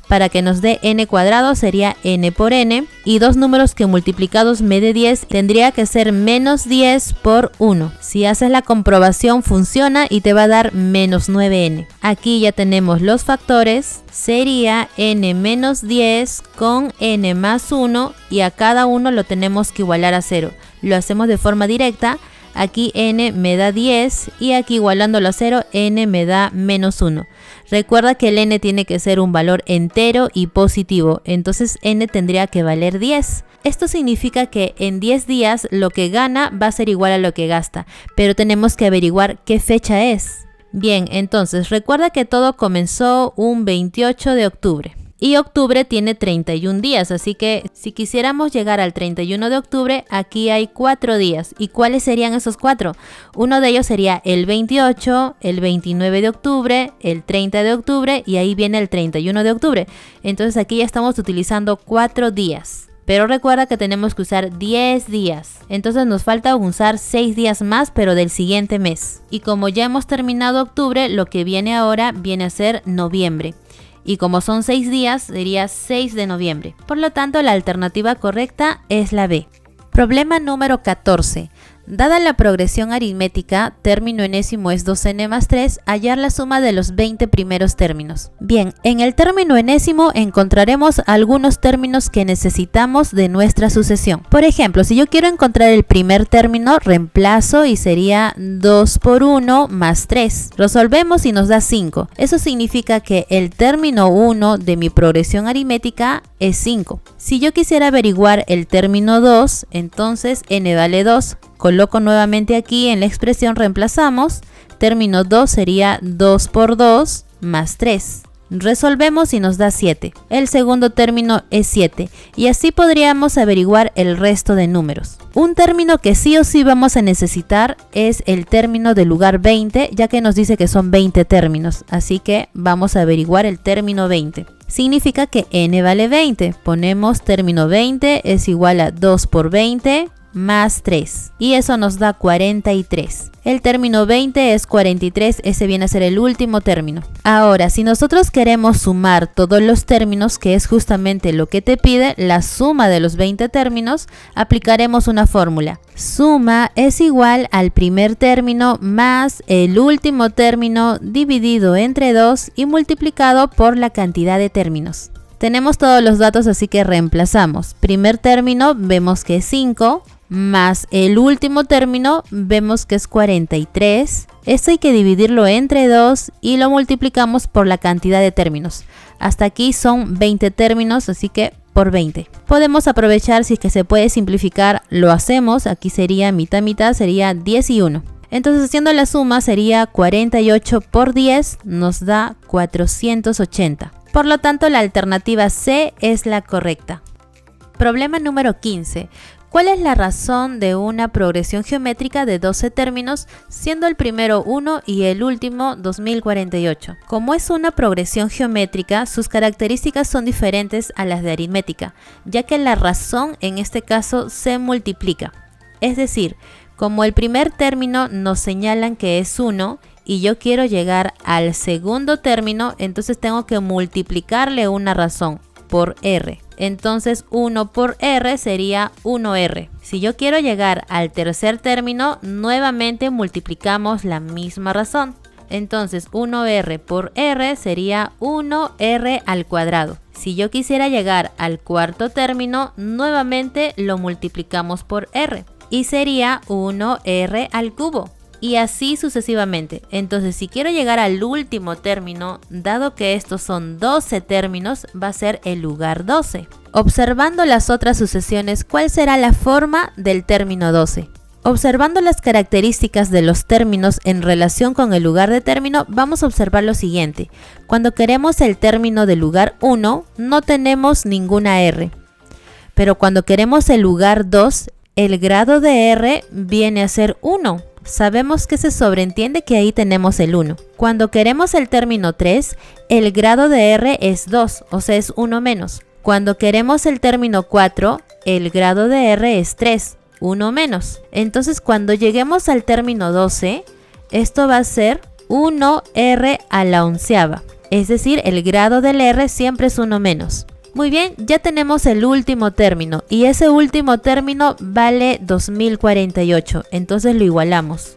para que nos dé n cuadrado sería n por n, y dos números que multiplicados me dé 10 tendría que ser menos 10 por 1. Si haces la comprobación funciona y te va a dar menos 9n. Aquí ya tenemos los factores, sería n menos 10 con n más 1 y a cada uno lo tenemos que igualar a 0. Lo hacemos de forma directa. Aquí n me da 10 y aquí igualándolo a 0 n me da menos 1. Recuerda que el n tiene que ser un valor entero y positivo, entonces n tendría que valer 10. Esto significa que en 10 días lo que gana va a ser igual a lo que gasta, pero tenemos que averiguar qué fecha es. Bien, entonces recuerda que todo comenzó un 28 de octubre. Y octubre tiene 31 días, así que si quisiéramos llegar al 31 de octubre, aquí hay 4 días. ¿Y cuáles serían esos 4? Uno de ellos sería el 28, el 29 de octubre, el 30 de octubre y ahí viene el 31 de octubre. Entonces aquí ya estamos utilizando 4 días. Pero recuerda que tenemos que usar 10 días. Entonces nos falta usar 6 días más, pero del siguiente mes. Y como ya hemos terminado octubre, lo que viene ahora viene a ser noviembre. Y como son 6 días, sería 6 de noviembre. Por lo tanto, la alternativa correcta es la B. Problema número 14. Dada la progresión aritmética, término enésimo es 2n más 3, hallar la suma de los 20 primeros términos. Bien, en el término enésimo encontraremos algunos términos que necesitamos de nuestra sucesión. Por ejemplo, si yo quiero encontrar el primer término, reemplazo y sería 2 por 1 más 3. Resolvemos y nos da 5. Eso significa que el término 1 de mi progresión aritmética es 5. Si yo quisiera averiguar el término 2, entonces n vale 2. Coloco nuevamente aquí en la expresión, reemplazamos. Término 2 sería 2 por 2 más 3. Resolvemos y nos da 7. El segundo término es 7. Y así podríamos averiguar el resto de números. Un término que sí o sí vamos a necesitar es el término del lugar 20, ya que nos dice que son 20 términos. Así que vamos a averiguar el término 20. Significa que n vale 20. Ponemos término 20 es igual a 2 por 20 más 3 y eso nos da 43. El término 20 es 43, ese viene a ser el último término. Ahora, si nosotros queremos sumar todos los términos, que es justamente lo que te pide, la suma de los 20 términos, aplicaremos una fórmula. Suma es igual al primer término más el último término dividido entre 2 y multiplicado por la cantidad de términos. Tenemos todos los datos, así que reemplazamos. Primer término vemos que es 5, más el último término vemos que es 43. Esto hay que dividirlo entre 2 y lo multiplicamos por la cantidad de términos. Hasta aquí son 20 términos, así que por 20. Podemos aprovechar, si es que se puede simplificar, lo hacemos. Aquí sería mitad mitad, sería 10 y 1. Entonces haciendo la suma sería 48 por 10, nos da 480. Por lo tanto, la alternativa C es la correcta. Problema número 15. ¿Cuál es la razón de una progresión geométrica de 12 términos, siendo el primero 1 y el último 2048? Como es una progresión geométrica, sus características son diferentes a las de aritmética, ya que la razón en este caso se multiplica. Es decir, como el primer término nos señalan que es 1, y yo quiero llegar al segundo término, entonces tengo que multiplicarle una razón por r. Entonces 1 por r sería 1r. Si yo quiero llegar al tercer término, nuevamente multiplicamos la misma razón. Entonces 1r por r sería 1r al cuadrado. Si yo quisiera llegar al cuarto término, nuevamente lo multiplicamos por r y sería 1r al cubo. Y así sucesivamente. Entonces, si quiero llegar al último término, dado que estos son 12 términos, va a ser el lugar 12. Observando las otras sucesiones, ¿cuál será la forma del término 12? Observando las características de los términos en relación con el lugar de término, vamos a observar lo siguiente. Cuando queremos el término del lugar 1, no tenemos ninguna R. Pero cuando queremos el lugar 2, el grado de R viene a ser 1. Sabemos que se sobreentiende que ahí tenemos el 1. Cuando queremos el término 3, el grado de R es 2, o sea, es 1 menos. Cuando queremos el término 4, el grado de R es 3. 1 menos. Entonces cuando lleguemos al término 12, esto va a ser 1R a la onceava. Es decir, el grado del R siempre es 1 menos. Muy bien, ya tenemos el último término y ese último término vale 2048. Entonces lo igualamos.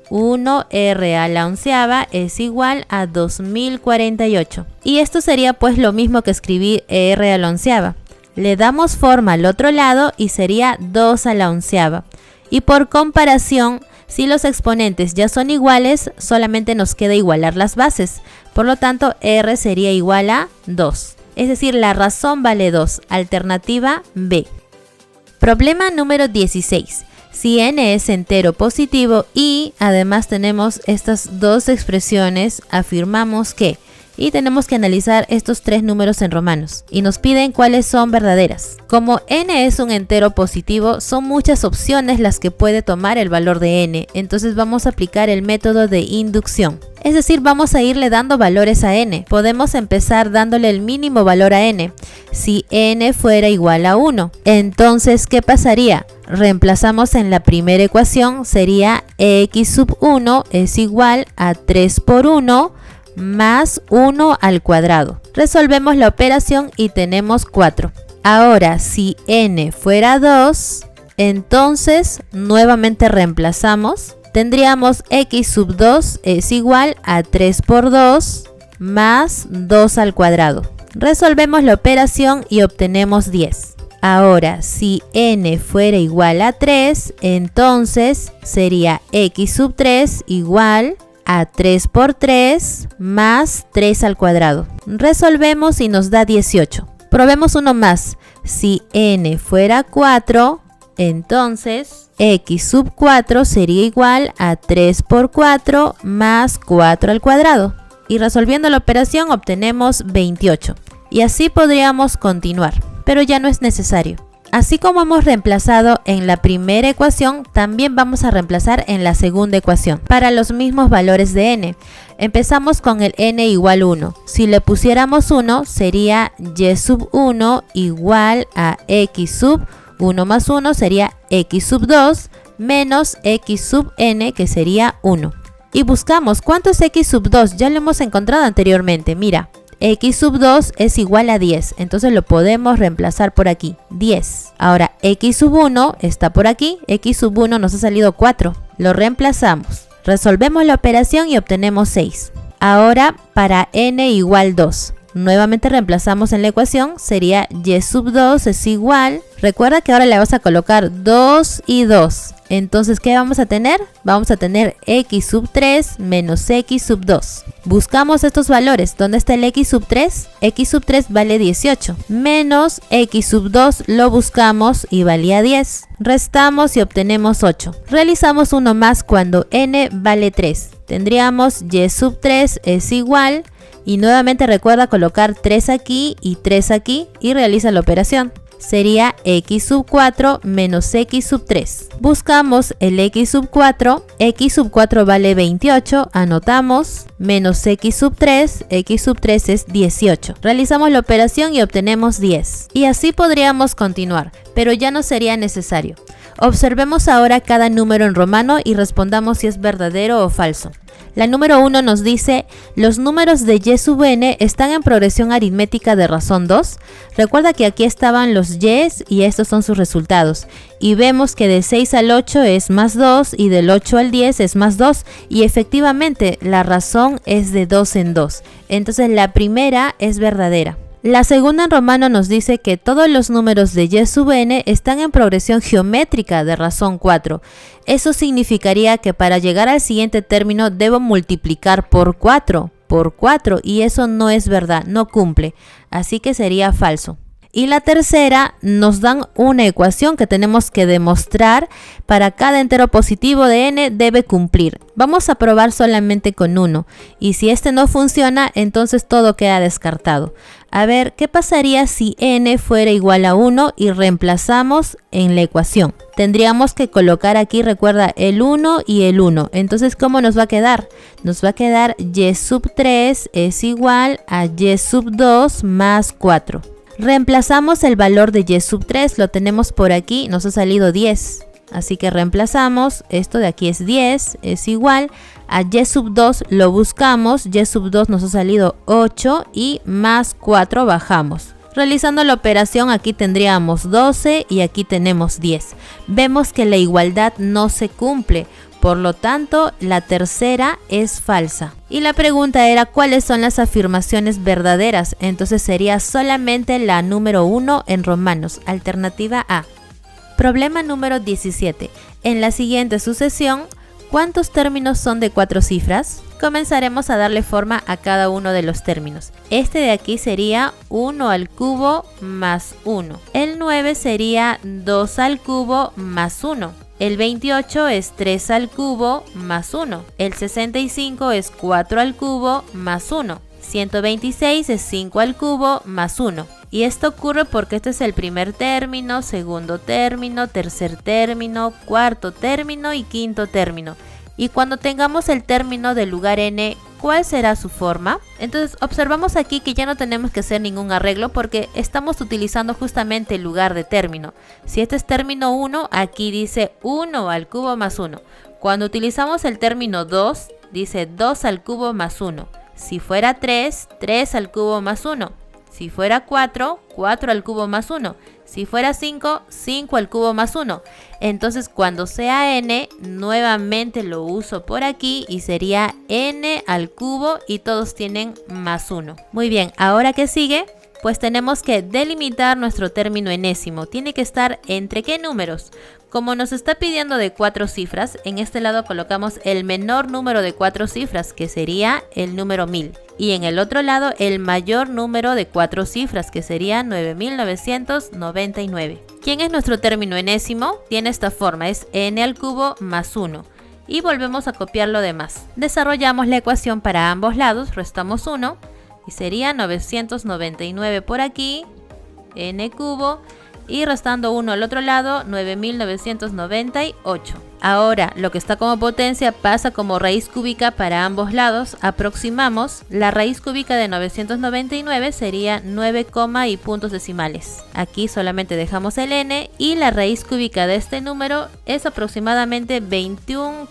1R a la onceava es igual a 2048. Y esto sería pues lo mismo que escribir R a la onceava. Le damos forma al otro lado y sería 2 a la onceava. Y por comparación, si los exponentes ya son iguales, solamente nos queda igualar las bases. Por lo tanto, R sería igual a 2. Es decir, la razón vale 2. Alternativa B. Problema número 16. Si n es entero positivo y además tenemos estas dos expresiones, afirmamos que... Y tenemos que analizar estos tres números en romanos. Y nos piden cuáles son verdaderas. Como n es un entero positivo, son muchas opciones las que puede tomar el valor de n. Entonces vamos a aplicar el método de inducción. Es decir, vamos a irle dando valores a n. Podemos empezar dándole el mínimo valor a n. Si n fuera igual a 1, entonces, ¿qué pasaría? Reemplazamos en la primera ecuación, sería x sub 1 es igual a 3 por 1 más 1 al cuadrado. Resolvemos la operación y tenemos 4. Ahora, si n fuera 2, entonces nuevamente reemplazamos. Tendríamos x sub 2 es igual a 3 por 2 más 2 al cuadrado. Resolvemos la operación y obtenemos 10. Ahora, si n fuera igual a 3, entonces sería x sub 3 igual a 3 por 3 más 3 al cuadrado. Resolvemos y nos da 18. Probemos uno más. Si n fuera 4, entonces x sub 4 sería igual a 3 por 4 más 4 al cuadrado. Y resolviendo la operación obtenemos 28. Y así podríamos continuar, pero ya no es necesario. Así como hemos reemplazado en la primera ecuación, también vamos a reemplazar en la segunda ecuación para los mismos valores de n. Empezamos con el n igual 1. Si le pusiéramos 1, sería y sub 1 igual a x sub 1 más 1 sería x sub 2 menos x sub n, que sería 1. Y buscamos cuánto es x sub 2, ya lo hemos encontrado anteriormente, mira. X sub 2 es igual a 10, entonces lo podemos reemplazar por aquí, 10. Ahora, x sub 1 está por aquí, x sub 1 nos ha salido 4. Lo reemplazamos. Resolvemos la operación y obtenemos 6. Ahora, para n igual 2. Nuevamente reemplazamos en la ecuación, sería y sub 2 es igual. Recuerda que ahora le vamos a colocar 2 y 2. Entonces, ¿qué vamos a tener? Vamos a tener x sub 3 menos x sub 2. Buscamos estos valores. ¿Dónde está el x sub 3? X sub 3 vale 18. Menos x sub 2 lo buscamos y valía 10. Restamos y obtenemos 8. Realizamos uno más cuando n vale 3. Tendríamos y sub 3 es igual. Y nuevamente recuerda colocar 3 aquí y 3 aquí y realiza la operación. Sería x sub 4 menos x sub 3. Buscamos el x sub 4. X sub 4 vale 28. Anotamos. Menos x sub 3. X sub 3 es 18. Realizamos la operación y obtenemos 10. Y así podríamos continuar, pero ya no sería necesario. Observemos ahora cada número en romano y respondamos si es verdadero o falso. La número 1 nos dice, los números de y sub n están en progresión aritmética de razón 2. Recuerda que aquí estaban los y y estos son sus resultados. Y vemos que de 6 al 8 es más 2 y del 8 al 10 es más 2. Y efectivamente la razón es de 2 en 2. Entonces la primera es verdadera. La segunda en romano nos dice que todos los números de y sub n están en progresión geométrica de razón 4. Eso significaría que para llegar al siguiente término debo multiplicar por 4 y eso no es verdad, no cumple. Así que sería falso. Y la tercera nos dan una ecuación que tenemos que demostrar para cada entero positivo de n debe cumplir. Vamos a probar solamente con uno y si este no funciona, entonces todo queda descartado. A ver, ¿qué pasaría si n fuera igual a 1 y reemplazamos en la ecuación? Tendríamos que colocar aquí, recuerda, el 1 y el 1. Entonces, ¿cómo nos va a quedar? Nos va a quedar y sub 3 es igual a y sub 2 más 4. Reemplazamos el valor de y sub 3, lo tenemos por aquí, nos ha salido 10. Así que reemplazamos, esto de aquí es 10, es igual a y sub 2, lo buscamos, y sub 2 nos ha salido 8 y más 4 bajamos. Realizando la operación aquí tendríamos 12 y aquí tenemos 10. Vemos que la igualdad no se cumple, por lo tanto la tercera es falsa. Y la pregunta era ¿cuáles son las afirmaciones verdaderas? Entonces sería solamente la número 1 en romanos, alternativa A. Problema número 17. En la siguiente sucesión, ¿cuántos términos son de 4 cifras? Comenzaremos a darle forma a cada uno de los términos. Este de aquí sería 1 al cubo más 1. El 9 sería 2 al cubo más 1. El 28 es 3 al cubo más 1. El 65 es 4 al cubo más 1. 126 es 5 al cubo más 1. Y esto ocurre porque este es el primer término, segundo término, tercer término, cuarto término y quinto término. Y cuando tengamos el término del lugar n, ¿cuál será su forma? Entonces observamos aquí que ya no tenemos que hacer ningún arreglo porque estamos utilizando justamente el lugar de término. Si este es término 1, aquí dice 1 al cubo más 1. Cuando utilizamos el término 2, dice 2 al cubo más 1. Si fuera 3, 3 al cubo más 1. Si fuera 4, 4 al cubo más 1. Si fuera 5, 5 al cubo más 1. Entonces cuando sea n, nuevamente lo uso por aquí y sería n al cubo y todos tienen más 1. Muy bien, ¿ahora qué sigue? Pues tenemos que delimitar nuestro término enésimo. Tiene que estar entre ¿qué números? Como nos está pidiendo de 4 cifras, en este lado colocamos el menor número de 4 cifras, que sería el número 1000. Y en el otro lado el mayor número de 4 cifras, que sería 9999. ¿Quién es nuestro término enésimo? Tiene esta forma, es n al cubo más 1. Y volvemos a copiar lo demás. Desarrollamos la ecuación para ambos lados, restamos 1. Y sería 999 por aquí, n cubo. Y restando 1 al otro lado, 9998. Ahora, lo que está como potencia pasa como raíz cúbica para ambos lados. Aproximamos. La raíz cúbica de 999 sería 9, y puntos decimales. Aquí solamente dejamos el n y la raíz cúbica de este número es aproximadamente 21,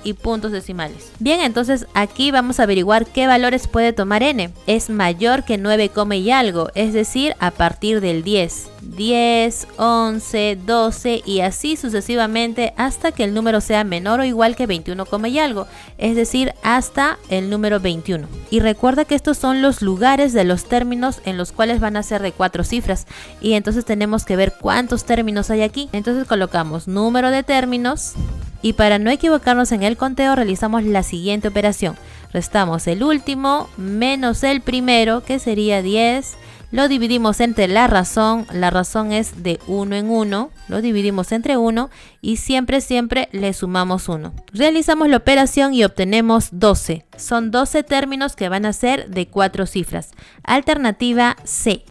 y puntos decimales. Bien, entonces aquí vamos a averiguar qué valores puede tomar n. Es mayor que 9, y algo, es decir, a partir del 10. 10, 11, 12 y así sucesivamente hasta que el número sea menor o igual que 21, y algo, es decir, hasta el número 21. Y recuerda que estos son los lugares de los términos en los cuales van a ser de 4 cifras y entonces tenemos que ver cuántos términos hay aquí. Entonces colocamos número de términos y para no equivocarnos en el conteo realizamos la siguiente operación. Restamos el último menos el primero, que sería 10. Lo dividimos entre la razón es de 1 en 1, lo dividimos entre 1 y siempre le sumamos 1. Realizamos la operación y obtenemos 12. Son 12 términos que van a ser de 4 cifras. Alternativa C.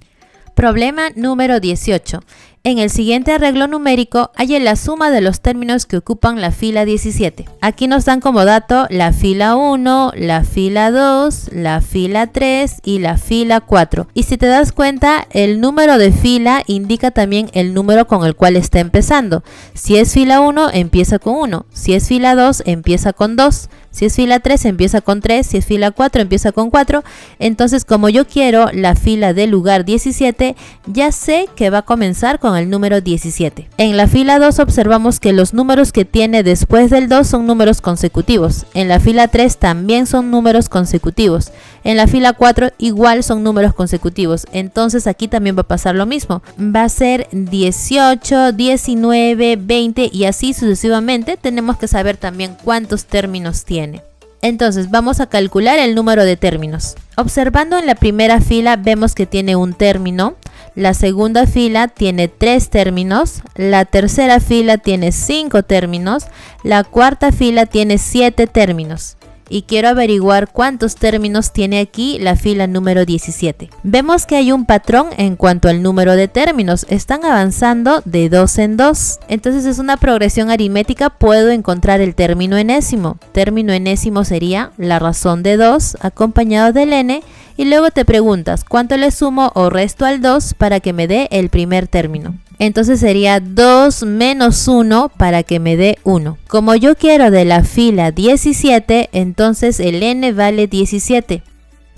Problema número 18. En el siguiente arreglo numérico hay la suma de los términos que ocupan la fila 17. Aquí nos dan como dato la fila 1, la fila 2, la fila 3 y la fila 4. Y si te das cuenta, el número de fila indica también el número con el cual está empezando. Si es fila 1, empieza con 1. Si es fila 2, empieza con 2. Si es fila 3, empieza con 3. Si es fila 4, empieza con 4. Entonces, como yo quiero la fila del lugar 17, ya sé que va a comenzar con el número 17. En la fila 2 observamos que los números que tiene después del 2 son números consecutivos. En la fila 3 también son números consecutivos. En la fila 4 igual son números consecutivos. Entonces aquí también va a pasar lo mismo. Va a ser 18, 19, 20 y así sucesivamente. Tenemos que saber también cuántos términos tiene. Entonces vamos a calcular el número de términos. Observando en la primera fila vemos que tiene un término, La segunda fila tiene 3 términos, la tercera fila tiene 5 términos, la cuarta fila tiene 7 términos. Y quiero averiguar cuántos términos tiene aquí la fila número 17. Vemos que hay un patrón en cuanto al número de términos. Están avanzando de 2 en 2. Entonces es una progresión aritmética. Puedo encontrar el término enésimo. Término enésimo sería la razón de 2 acompañado del n. Y luego te preguntas cuánto le sumo o resto al 2 para que me dé el primer término. Entonces sería 2 menos 1 para que me dé 1. Como yo quiero de la fila 17, entonces el n vale 17.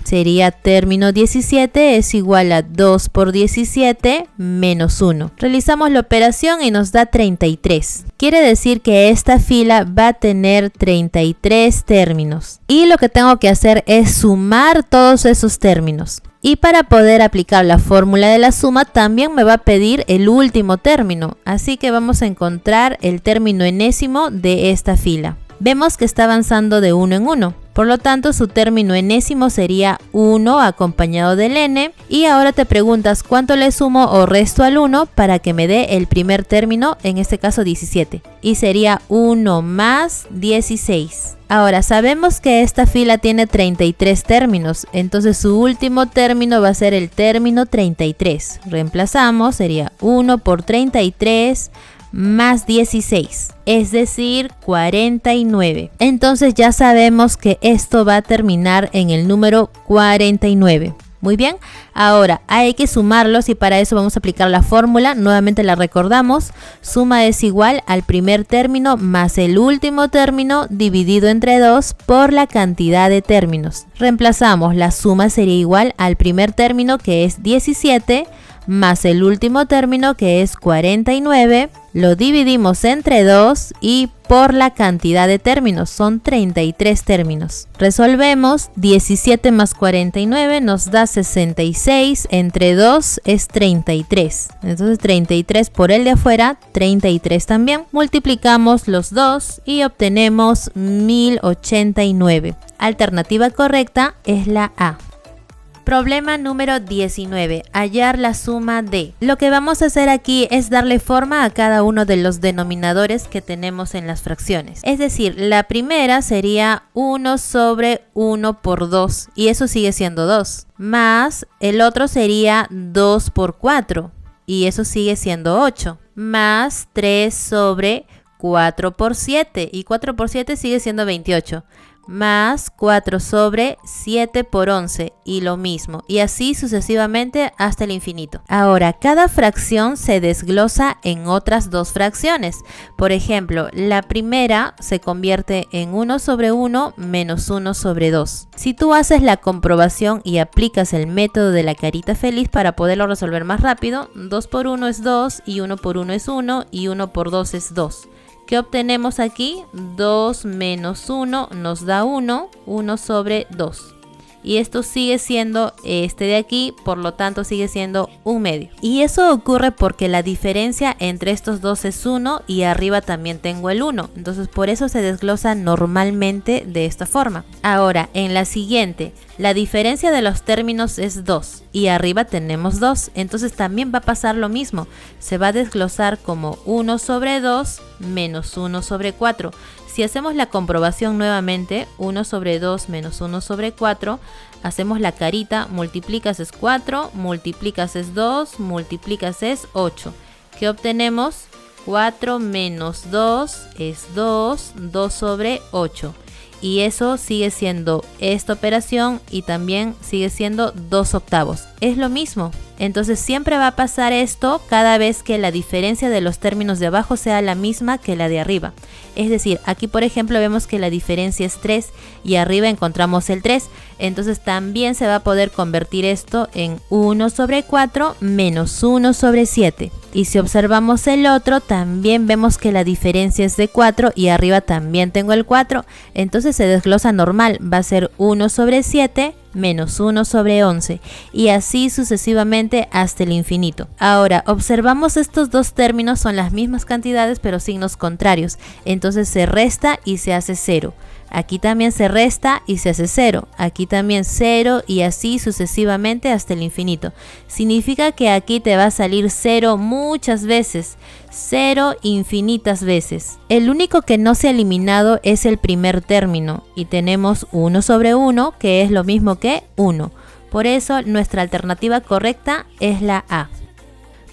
Sería término 17 es igual a 2 por 17 menos 1. Realizamos la operación y nos da 33. Quiere decir que esta fila va a tener 33 términos. Y lo que tengo que hacer es sumar todos esos términos. Y para poder aplicar la fórmula de la suma también me va a pedir el último término. Así que vamos a encontrar el término enésimo de esta fila. Vemos que está avanzando de 1 en 1. Por lo tanto, su término enésimo sería 1 acompañado del n. Y ahora te preguntas cuánto le sumo o resto al 1 para que me dé el primer término, en este caso 17. Y sería 1 más 16. Ahora, sabemos que esta fila tiene 33 términos, entonces su último término va a ser el término 33. Reemplazamos, sería 1 por 33 más 16, es decir, 49. Entonces ya sabemos que esto va a terminar en el número 49. Muy bien, ahora hay que sumarlos y para eso vamos a aplicar la fórmula. Nuevamente la recordamos. Suma es igual al primer término más el último término dividido entre 2 por la cantidad de términos. Reemplazamos, la suma sería igual al primer término que es 17 más el último término que es 49. Lo dividimos entre 2 y por la cantidad de términos, son 33 términos. Resolvemos, 17 más 49 nos da 66, entre 2 es 33. Entonces 33 por el de afuera, 33 también. Multiplicamos los dos y obtenemos 1089. Alternativa correcta es la A. Problema número 19. Hallar la suma de. Lo que vamos a hacer aquí es darle forma a cada uno de los denominadores que tenemos en las fracciones. Es decir, la primera sería 1 sobre 1 por 2 y eso sigue siendo 2. Más el otro sería 2 por 4 y eso sigue siendo 8. Más 3 sobre 4 por 7 y 4 por 7 sigue siendo 28. Más 4 sobre 7 por 11 y lo mismo, y así sucesivamente hasta el infinito. Ahora, cada fracción se desglosa en otras dos fracciones. Por ejemplo, la primera se convierte en 1 sobre 1 menos 1 sobre 2. Si tú haces la comprobación y aplicas el método de la carita feliz para poderlo resolver más rápido, 2 por 1 es 2 y 1 por 1 es 1 y 1 por 2 es 2. ¿Qué obtenemos aquí? 2 menos 1 nos da 1, 1 sobre 2. Y esto sigue siendo este de aquí, por lo tanto sigue siendo 1/2. Y eso ocurre porque la diferencia entre estos dos es 1 y arriba también tengo el 1. Entonces por eso se desglosa normalmente de esta forma. Ahora, en la siguiente, la diferencia de los términos es 2 y arriba tenemos 2. Entonces también va a pasar lo mismo. Se va a desglosar como 1 sobre 2 menos 1 sobre 4. Si hacemos la comprobación nuevamente, 1 sobre 2 menos 1 sobre 4, hacemos la carita, multiplicas es 4, multiplicas es 2, multiplicas es 8. ¿Qué obtenemos? 4 menos 2 es 2, 2 sobre 8. Y eso sigue siendo esta operación y también sigue siendo 2/8. Es lo mismo. Entonces siempre va a pasar esto cada vez que la diferencia de los términos de abajo sea la misma que la de arriba. Es decir, aquí por ejemplo vemos que la diferencia es 3 y arriba encontramos el 3. Entonces también se va a poder convertir esto en 1 sobre 4 menos 1 sobre 7. Y si observamos el otro, también vemos que la diferencia es de 4 y arriba también tengo el 4. Entonces se desglosa normal, va a ser 1 sobre 7 menos 1 sobre 11 y así sucesivamente hasta el infinito. Ahora, observamos estos dos términos son las mismas cantidades pero signos contrarios, entonces se resta y se hace 0. Aquí también se resta y se hace 0. Aquí también 0 y así sucesivamente hasta el infinito. Significa que aquí te va a salir 0 muchas veces. 0 infinitas veces. El único que no se ha eliminado es el primer término. Y tenemos 1 sobre 1, que es lo mismo que 1. Por eso nuestra alternativa correcta es la A.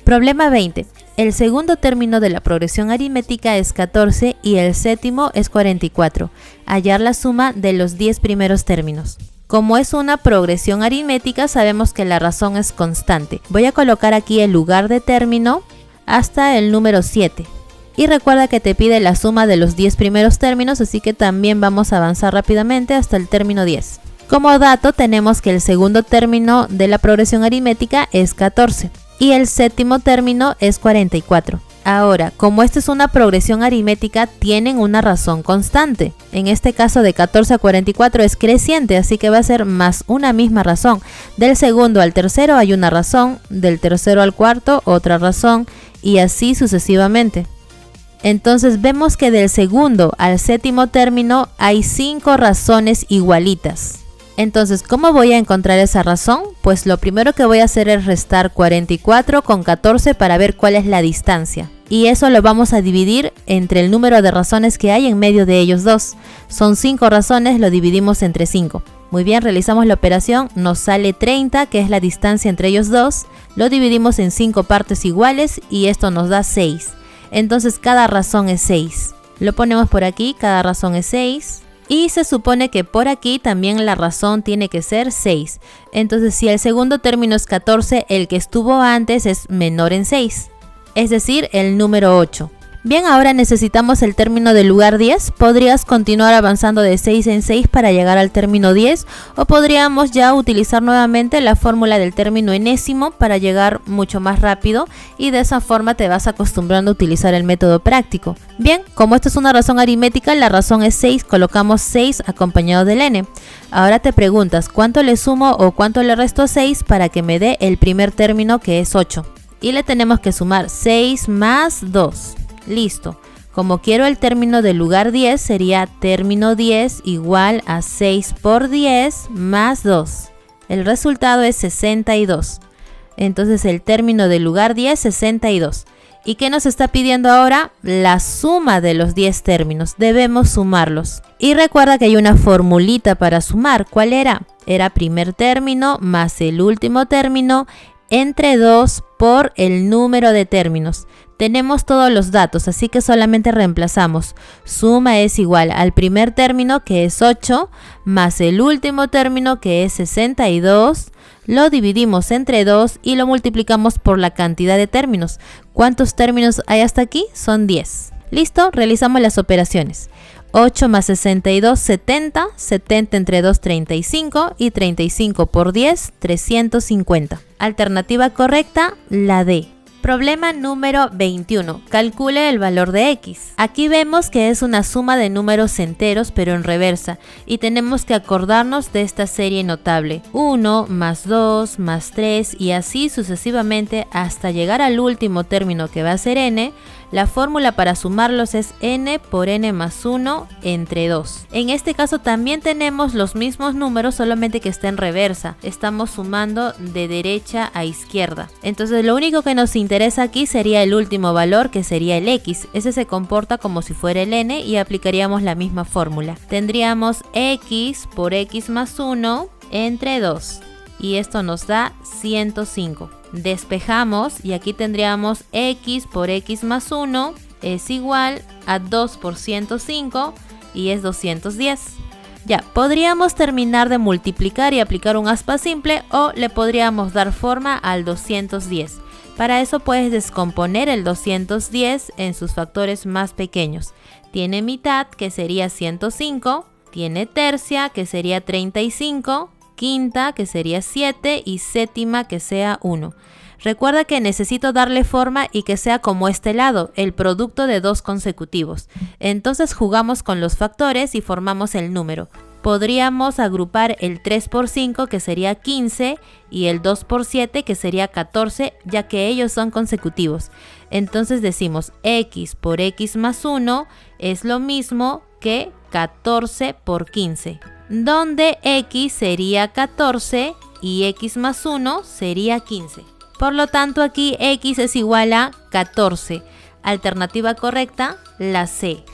Problema 20. El segundo término de la progresión aritmética es 14 y el séptimo es 44. Hallar la suma de los 10 primeros términos. Como es una progresión aritmética, sabemos que la razón es constante. Voy a colocar aquí el lugar de término hasta el número 7. Y recuerda que te pide la suma de los 10 primeros términos, así que también vamos a avanzar rápidamente hasta el término 10. Como dato, tenemos que el segundo término de la progresión aritmética es 14. Y el séptimo término es 44. Ahora, como esta es una progresión aritmética, tienen una razón constante. En este caso de 14 a 44 es creciente, así que va a ser más una misma razón. Del segundo al tercero hay una razón, del tercero al cuarto otra razón y así sucesivamente. Entonces vemos que del segundo al séptimo término hay 5 razones igualitas. Entonces, ¿cómo voy a encontrar esa razón? Pues lo primero que voy a hacer es restar 44 con 14 para ver cuál es la distancia. Y eso lo vamos a dividir entre el número de razones que hay en medio de ellos dos. Son 5 razones, lo dividimos entre 5. Muy bien, realizamos la operación, nos sale 30, que es la distancia entre ellos dos. Lo dividimos en 5 partes iguales y esto nos da 6. Entonces, cada razón es 6. Lo ponemos por aquí, cada razón es 6. Y se supone que por aquí también la razón tiene que ser 6. Entonces, si el segundo término es 14, el que estuvo antes es menor en 6. Es decir, el número 8. Bien, ahora necesitamos el término del lugar 10. Podrías continuar avanzando de 6 en 6 para llegar al término 10. O podríamos ya utilizar nuevamente la fórmula del término enésimo para llegar mucho más rápido. Y de esa forma te vas acostumbrando a utilizar el método práctico. Bien, como esto es una razón aritmética, la razón es 6. Colocamos 6 acompañado del n. Ahora te preguntas, ¿cuánto le sumo o cuánto le resto a 6 para que me dé el primer término que es 8? Y le tenemos que sumar 6 más 2. Listo. Como quiero el término del lugar 10, sería término 10 igual a 6 por 10 más 2. El resultado es 62. Entonces el término del lugar 10, 62. ¿Y qué nos está pidiendo ahora? La suma de los 10 términos. Debemos sumarlos. Y recuerda que hay una formulita para sumar. ¿Cuál era? Era primer término más el último término entre 2 por el número de términos. Tenemos todos los datos, así que solamente reemplazamos. Suma es igual al primer término, que es 8, más el último término, que es 62. Lo dividimos entre 2 y lo multiplicamos por la cantidad de términos. ¿Cuántos términos hay hasta aquí? Son 10. Listo, realizamos las operaciones. 8 más 62, 70. 70 entre 2, 35. Y 35 por 10, 350. Alternativa correcta, la D. Problema número 21. Calcule el valor de x. Aquí vemos que es una suma de números enteros pero en reversa y tenemos que acordarnos de esta serie notable. 1 más 2 más 3 y así sucesivamente hasta llegar al último término que va a ser n. La fórmula para sumarlos es n por n más 1 entre 2. En este caso también tenemos los mismos números, solamente que está en reversa. Estamos sumando de derecha a izquierda. Entonces lo único que nos interesa aquí sería el último valor, que sería el x. Ese se comporta como si fuera el n y aplicaríamos la misma fórmula. Tendríamos x por x más 1 entre 2. Y esto nos da 105. Despejamos y aquí tendríamos x por x más 1 es igual a 2 por 105 y es 210. Ya, podríamos terminar de multiplicar y aplicar un aspa simple o le podríamos dar forma al 210. Para eso puedes descomponer el 210 en sus factores más pequeños. Tiene mitad, que sería 105, tiene tercia, que sería 35, quinta, que sería 7 y séptima, que sea 1. Recuerda que necesito darle forma y que sea como este lado, el producto de 2 consecutivos. Entonces jugamos con los factores y formamos el número. Podríamos agrupar el 3 por 5, que sería 15, y el 2 por 7, que sería 14, ya que ellos son consecutivos. Entonces decimos x por x más 1 es lo mismo que 14 por 15, donde x sería 14 y x más 1 sería 15. Por lo tanto, aquí x es igual a 14. Alternativa correcta, la C.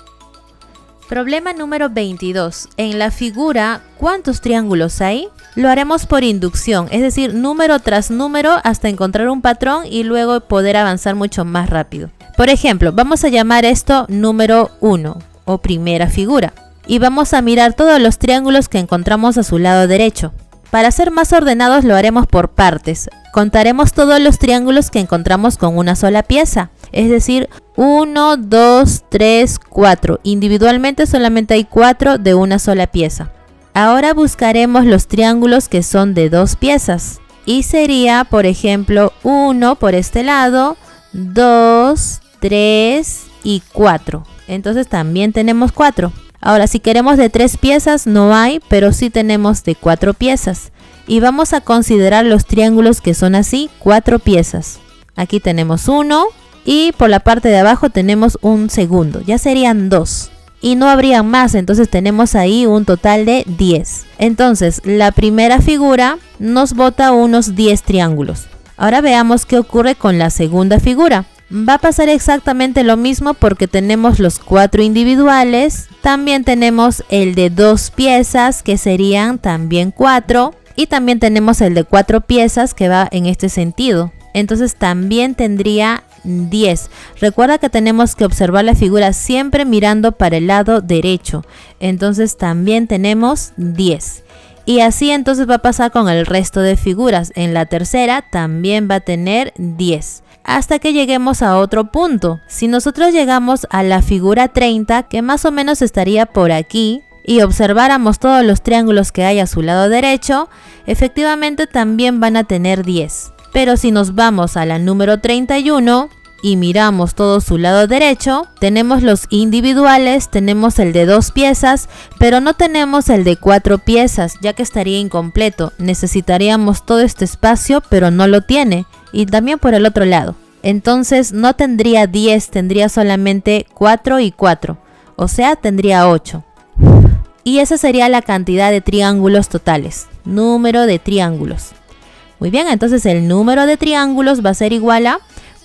Problema número 22. En la figura, ¿cuántos triángulos hay? Lo haremos por inducción, es decir, número tras número hasta encontrar un patrón y luego poder avanzar mucho más rápido. Por ejemplo, vamos a llamar esto número 1 o primera figura y vamos a mirar todos los triángulos que encontramos a su lado derecho. Para ser más ordenados lo haremos por partes. Contaremos todos los triángulos que encontramos con una sola pieza, es decir, 1, 2, 3, 4. Individualmente solamente hay 4 de una sola pieza. Ahora buscaremos los triángulos que son de 2 piezas. Y sería, por ejemplo, 1 por este lado, 2, 3 y 4. Entonces también tenemos 4. Ahora, si queremos de 3 piezas no hay, pero sí tenemos de 4 piezas. Y vamos a considerar los triángulos que son así, 4 piezas. Aquí tenemos 1 y por la parte de abajo tenemos un segundo. Ya serían 2. Y no habría más, entonces tenemos ahí un total de 10. Entonces, la primera figura nos bota unos 10 triángulos. Ahora veamos qué ocurre con la segunda figura. Va a pasar exactamente lo mismo porque tenemos los 4 individuales. También tenemos el de 2 piezas que serían también 4. Y también tenemos el de 4 piezas que va en este sentido. Entonces también tendría 10. Recuerda que tenemos que observar la figura siempre mirando para el lado derecho. Entonces también tenemos 10. Y así entonces va a pasar con el resto de figuras. En la tercera también va a tener 10. Hasta que lleguemos a otro punto. Si nosotros llegamos a la figura 30, que más o menos estaría por aquí, y observáramos todos los triángulos que hay a su lado derecho, efectivamente también van a tener 10. Pero si nos vamos a la número 31 y miramos todo su lado derecho, tenemos los individuales, tenemos el de 2 piezas, pero no tenemos el de 4 piezas, ya que estaría incompleto. Necesitaríamos todo este espacio, pero no lo tiene. Y también por el otro lado. Entonces no tendría 10, tendría solamente 4 y 4. O sea, tendría 8. Y esa sería la cantidad de triángulos totales. Número de triángulos. Muy bien, entonces el número de triángulos va a ser igual a...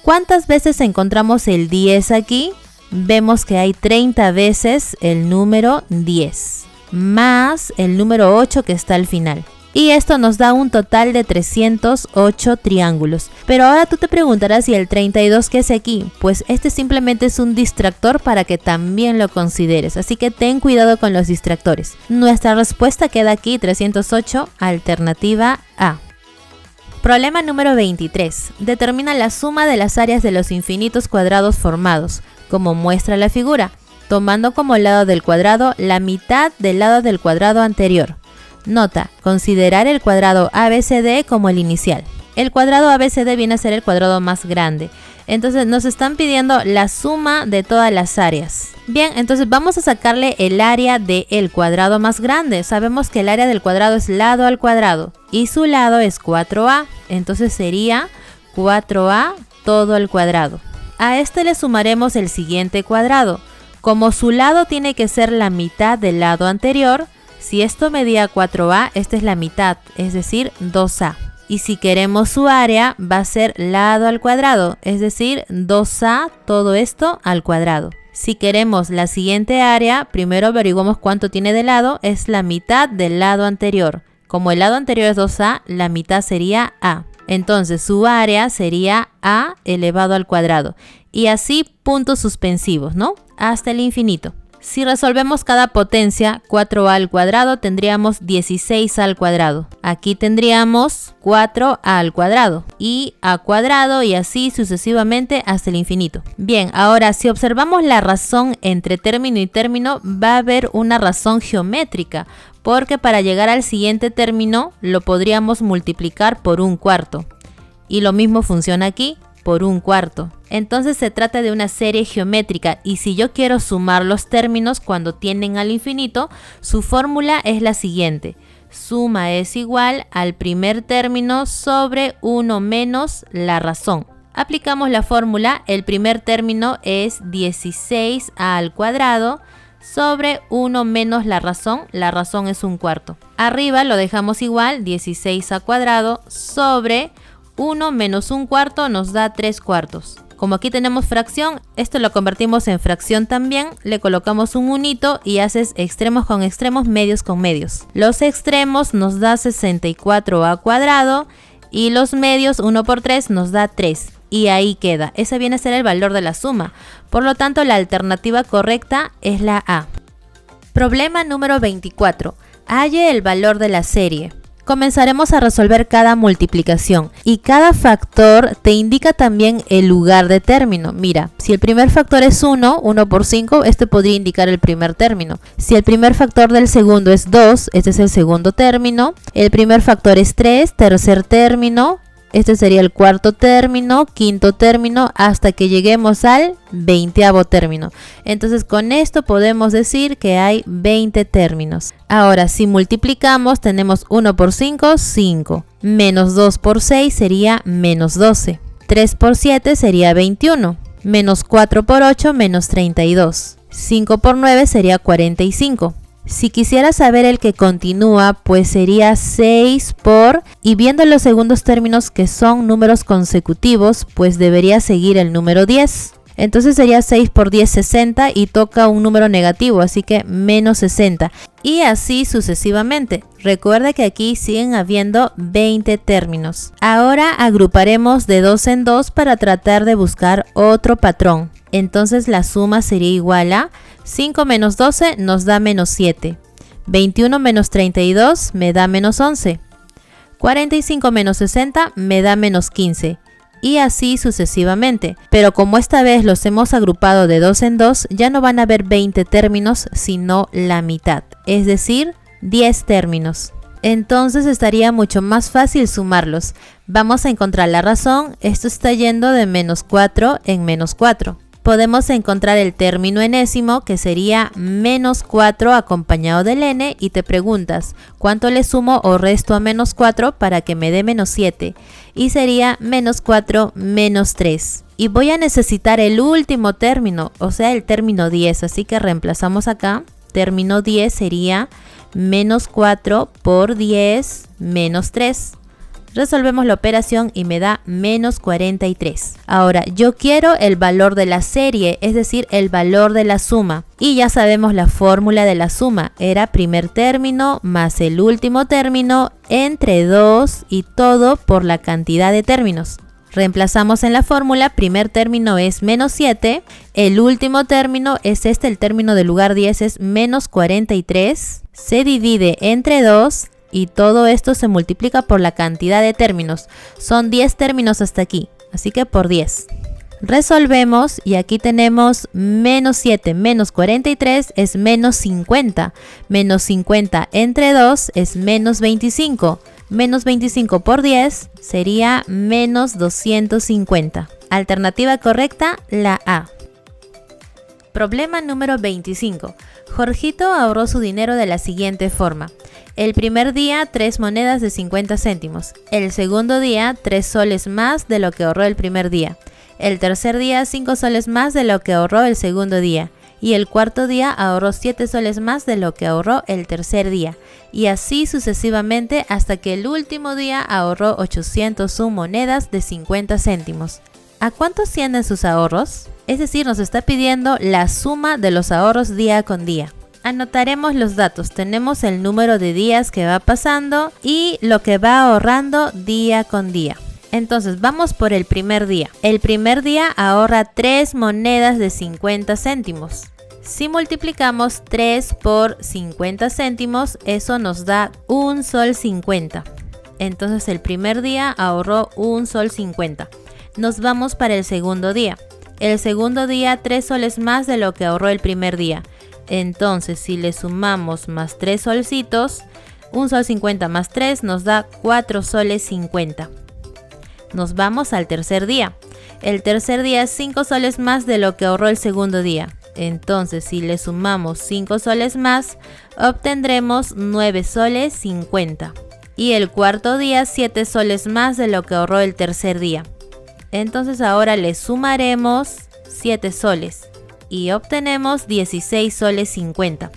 ¿Cuántas veces encontramos el 10 aquí? Vemos que hay 30 veces el número 10. Más el número 8 que está al final. Y esto nos da un total de 308 triángulos. Pero ahora tú te preguntarás, ¿y el 32 qué es aquí? Pues este simplemente es un distractor para que también lo consideres. Así que ten cuidado con los distractores. Nuestra respuesta queda aquí, 308, alternativa A. Problema número 23. Determina la suma de las áreas de los infinitos cuadrados formados, como muestra la figura, tomando como lado del cuadrado la mitad del lado del cuadrado anterior. Nota, considerar el cuadrado ABCD como el inicial. El cuadrado ABCD viene a ser el cuadrado más grande. Entonces nos están pidiendo la suma de todas las áreas. Bien, entonces vamos a sacarle el área del cuadrado más grande. Sabemos que el área del cuadrado es lado al cuadrado y su lado es 4A. Entonces sería 4A todo al cuadrado. A este le sumaremos el siguiente cuadrado. Como su lado tiene que ser la mitad del lado anterior, si esto medía 4A, esta es la mitad, es decir, 2A. Y si queremos su área, va a ser lado al cuadrado, es decir, 2A todo esto al cuadrado. Si queremos la siguiente área, primero averiguamos cuánto tiene de lado, es la mitad del lado anterior. Como el lado anterior es 2A, la mitad sería A. Entonces su área sería A elevado al cuadrado. Y así puntos suspensivos, ¿no? Hasta el infinito. Si resolvemos cada potencia, 4a al cuadrado, tendríamos 16a al cuadrado. Aquí tendríamos 4a al cuadrado y a cuadrado y así sucesivamente hasta el infinito. Bien, ahora si observamos la razón entre término y término, va a haber una razón geométrica, porque para llegar al siguiente término lo podríamos multiplicar por 1/4. Y lo mismo funciona aquí, por 1/4. Entonces se trata de una serie geométrica y si yo quiero sumar los términos cuando tienden al infinito, su fórmula es la siguiente. Suma es igual al primer término sobre 1 menos la razón. Aplicamos la fórmula, el primer término es 16a al cuadrado sobre 1 menos la razón es 1/4. Arriba lo dejamos igual, 16 al cuadrado sobre 1 menos 1/4 nos da 3/4. Como aquí tenemos fracción, esto lo convertimos en fracción también, le colocamos un unito y haces extremos con extremos, medios con medios. Los extremos nos da 64 al cuadrado y los medios 1 por 3 nos da 3. Y ahí queda, ese viene a ser el valor de la suma. Por lo tanto, la alternativa correcta es la A. Problema número 24. Halle el valor de la serie. Comenzaremos a resolver cada multiplicación y cada factor te indica también el lugar de término. Mira, si el primer factor es 1 por 5, este podría indicar el primer término. Si el primer factor del segundo es 2, este es el segundo término. El primer factor es 3, tercer término. Este sería el cuarto término, quinto término, hasta que lleguemos al 20º término. Entonces con esto podemos decir que hay 20 términos. Ahora si multiplicamos tenemos 1 por 5, 5. Menos 2 por 6 sería menos 12. 3 por 7 sería 21. Menos 4 por 8, menos 32. 5 por 9 sería 45. Si quisiera saber el que continúa, pues sería 6 por... Y viendo los segundos términos que son números consecutivos, pues debería seguir el número 10. Entonces sería 6 por 10, 60 y toca un número negativo, así que menos 60. Y así sucesivamente. Recuerda que aquí siguen habiendo 20 términos. Ahora agruparemos de 2 en 2 para tratar de buscar otro patrón. Entonces la suma sería igual a 5 menos 12 nos da menos 7. 21 menos 32 me da menos 11. 45 menos 60 me da menos 15. Y así sucesivamente. Pero como esta vez los hemos agrupado de 2 en 2, ya no van a haber 20 términos, sino la mitad. Es decir, 10 términos. Entonces estaría mucho más fácil sumarlos. Vamos a encontrar la razón. Esto está yendo de menos 4 en menos 4. Podemos encontrar el término enésimo, que sería menos 4 acompañado del n, y te preguntas ¿cuánto le sumo o resto a menos 4 para que me dé menos 7? Y sería menos 4 menos 3. Y voy a necesitar el último término, o sea el término 10, así que reemplazamos acá. Término 10 sería menos 4 por 10 menos 3. Resolvemos la operación y me da menos 43. Ahora, yo quiero el valor de la serie, es decir, el valor de la suma. Y ya sabemos la fórmula de la suma. Era primer término más el último término entre 2 y todo por la cantidad de términos. Reemplazamos en la fórmula, primer término es menos 7, el último término es este, el término del lugar 10 es menos 43, se divide entre 2 y todo esto se multiplica por la cantidad de términos. Son 10 términos hasta aquí, así que por 10. Resolvemos y aquí tenemos menos 7 menos 43 es menos 50. Menos 50 entre 2 es menos 25. Menos 25 por 10 sería menos 250. Alternativa correcta, la A. Problema número 25. Jorgito ahorró su dinero de la siguiente forma. El primer día 3 monedas de 50 céntimos. El segundo día 3 soles más de lo que ahorró el primer día. El tercer día 5 soles más de lo que ahorró el segundo día. Y el cuarto día ahorró 7 soles más de lo que ahorró el tercer día. Y así sucesivamente hasta que el último día ahorró 801 monedas de 50 céntimos. ¿A cuánto ascienden sus ahorros? Es decir, nos está pidiendo la suma de los ahorros día con día. Anotaremos los datos. Tenemos el número de días que va pasando y lo que va ahorrando día con día. Entonces vamos por el primer día. El primer día ahorra 3 monedas de 50 céntimos. Si multiplicamos 3 por 50 céntimos, eso nos da 1 sol 50. Entonces el primer día ahorró 1 sol 50. Nos vamos para el segundo día. El segundo día 3 soles más de lo que ahorró el primer día. Entonces si le sumamos más 3 solcitos, 1 sol 50 más 3 nos da 4 soles 50. Nos vamos al tercer día. El tercer día es 5 soles más de lo que ahorró el segundo día. Entonces, si le sumamos 5 soles más, obtendremos 9 soles 50. Y el cuarto día, 7 soles más de lo que ahorró el tercer día. Entonces, ahora le sumaremos 7 soles. y obtenemos 16 soles 50.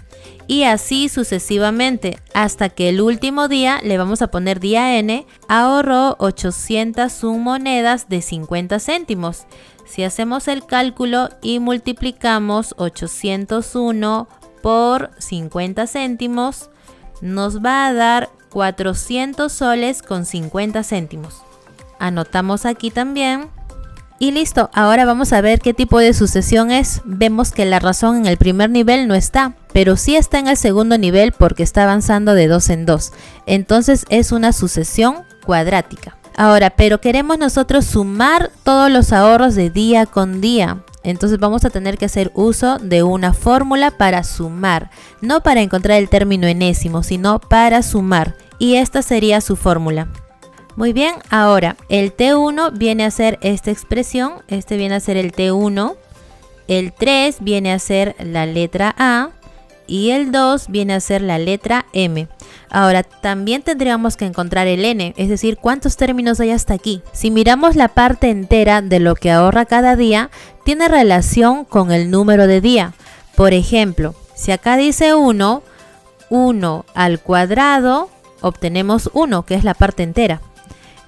Y así sucesivamente, hasta que el último día le vamos a poner día N, ahorró 801 monedas de 50 céntimos. Si hacemos el cálculo y multiplicamos 801 por 50 céntimos, nos va a dar 400 soles con 50 céntimos. Anotamos aquí también. Y listo, ahora vamos a ver qué tipo de sucesión es. Vemos que la razón en el primer nivel no está, pero sí está en el segundo nivel porque está avanzando de 2 en 2. Entonces es una sucesión cuadrática. Ahora, pero queremos nosotros sumar todos los ahorros de día con día. Entonces vamos a tener que hacer uso de una fórmula para sumar. No para encontrar el término enésimo, sino para sumar. Y esta sería su fórmula. Muy bien, ahora el T1 viene a ser esta expresión, este viene a ser el T1, el 3 viene a ser la letra A y el 2 viene a ser la letra M. Ahora también tendríamos que encontrar el N, es decir, cuántos términos hay hasta aquí. Si miramos la parte entera de lo que ahorra cada día, tiene relación con el número de día. Por ejemplo, si acá dice 1, 1 al cuadrado, obtenemos 1, que es la parte entera.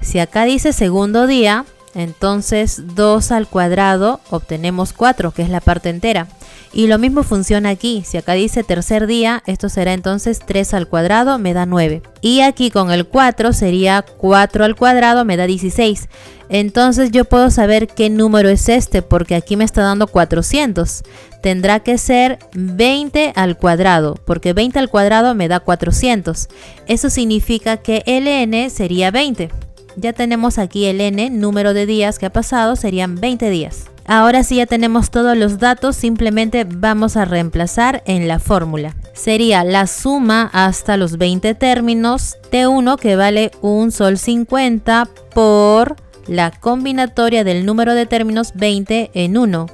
Si acá dice segundo día, entonces 2 al cuadrado obtenemos 4, que es la parte entera. Y lo mismo funciona aquí. Si acá dice tercer día, esto será entonces 3 al cuadrado, me da 9. Y aquí con el 4 sería 4 al cuadrado, me da 16. Entonces yo puedo saber qué número es este, porque aquí me está dando 400. Tendrá que ser 20 al cuadrado, porque 20 al cuadrado me da 400. Eso significa que el N sería 20. Ya tenemos aquí el N, número de días que ha pasado, serían 20 días. Ahora sí ya tenemos todos los datos, simplemente vamos a reemplazar en la fórmula. Sería la suma hasta los 20 términos, T1 que vale 1 sol 50 por la combinatoria del número de términos 20 en 1,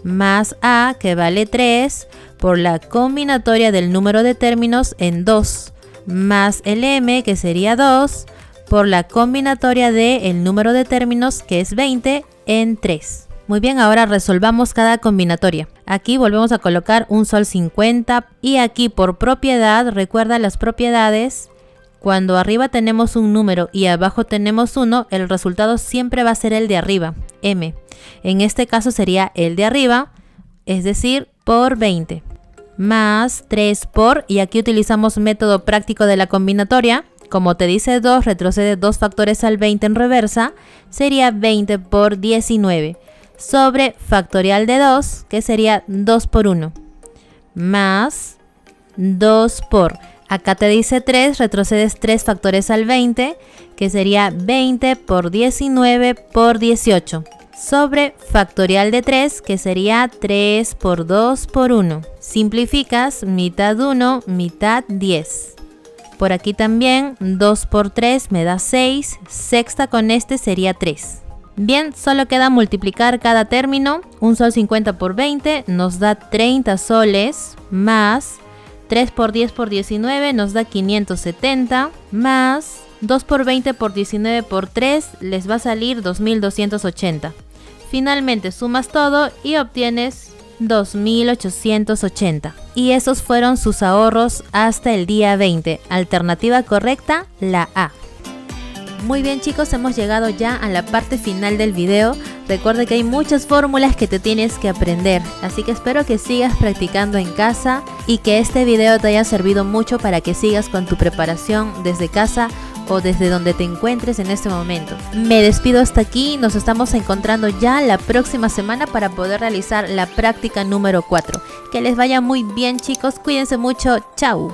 más A que vale 3 por la combinatoria del número de términos en 2, más el M que sería 2 por la combinatoria del número de términos que es 20 en 3. Muy bien, ahora resolvamos cada combinatoria. Aquí volvemos a colocar 1 sol 50 y aquí por propiedad, recuerda las propiedades, cuando arriba tenemos un número y abajo tenemos 1, el resultado siempre va a ser el de arriba, M. En este caso sería el de arriba, es decir, por 20, más 3 por, y aquí utilizamos método práctico de la combinatoria. Como te dice 2, retrocede 2 factores al 20 en reversa, sería 20 por 19, sobre factorial de 2, que sería 2 por 1, más 2 por, acá te dice 3, retrocedes 3 factores al 20, que sería 20 por 19 por 18, sobre factorial de 3, que sería 3 por 2 por 1. Simplificas, mitad 1, mitad 10. Por aquí también 2 por 3 me da 6, sexta con este sería 3. Bien, solo queda multiplicar cada término. 1 sol 50 por 20 nos da 30 soles, más 3 por 10 por 19 nos da 570, más 2 por 20 por 19 por 3 les va a salir 2280. Finalmente sumas todo y obtienes 2880. Y esos fueron sus ahorros hasta el día 20. Alternativa correcta, la A. Muy bien chicos, hemos llegado ya a la parte final del video. Recuerda que hay muchas fórmulas que te tienes que aprender, así que espero que sigas practicando en casa y que este video te haya servido mucho para que sigas con tu preparación desde casa o desde donde te encuentres en este momento. Me despido hasta aquí, nos estamos encontrando ya la próxima semana para poder realizar la práctica número 4. Que les vaya muy bien chicos, cuídense mucho, chao.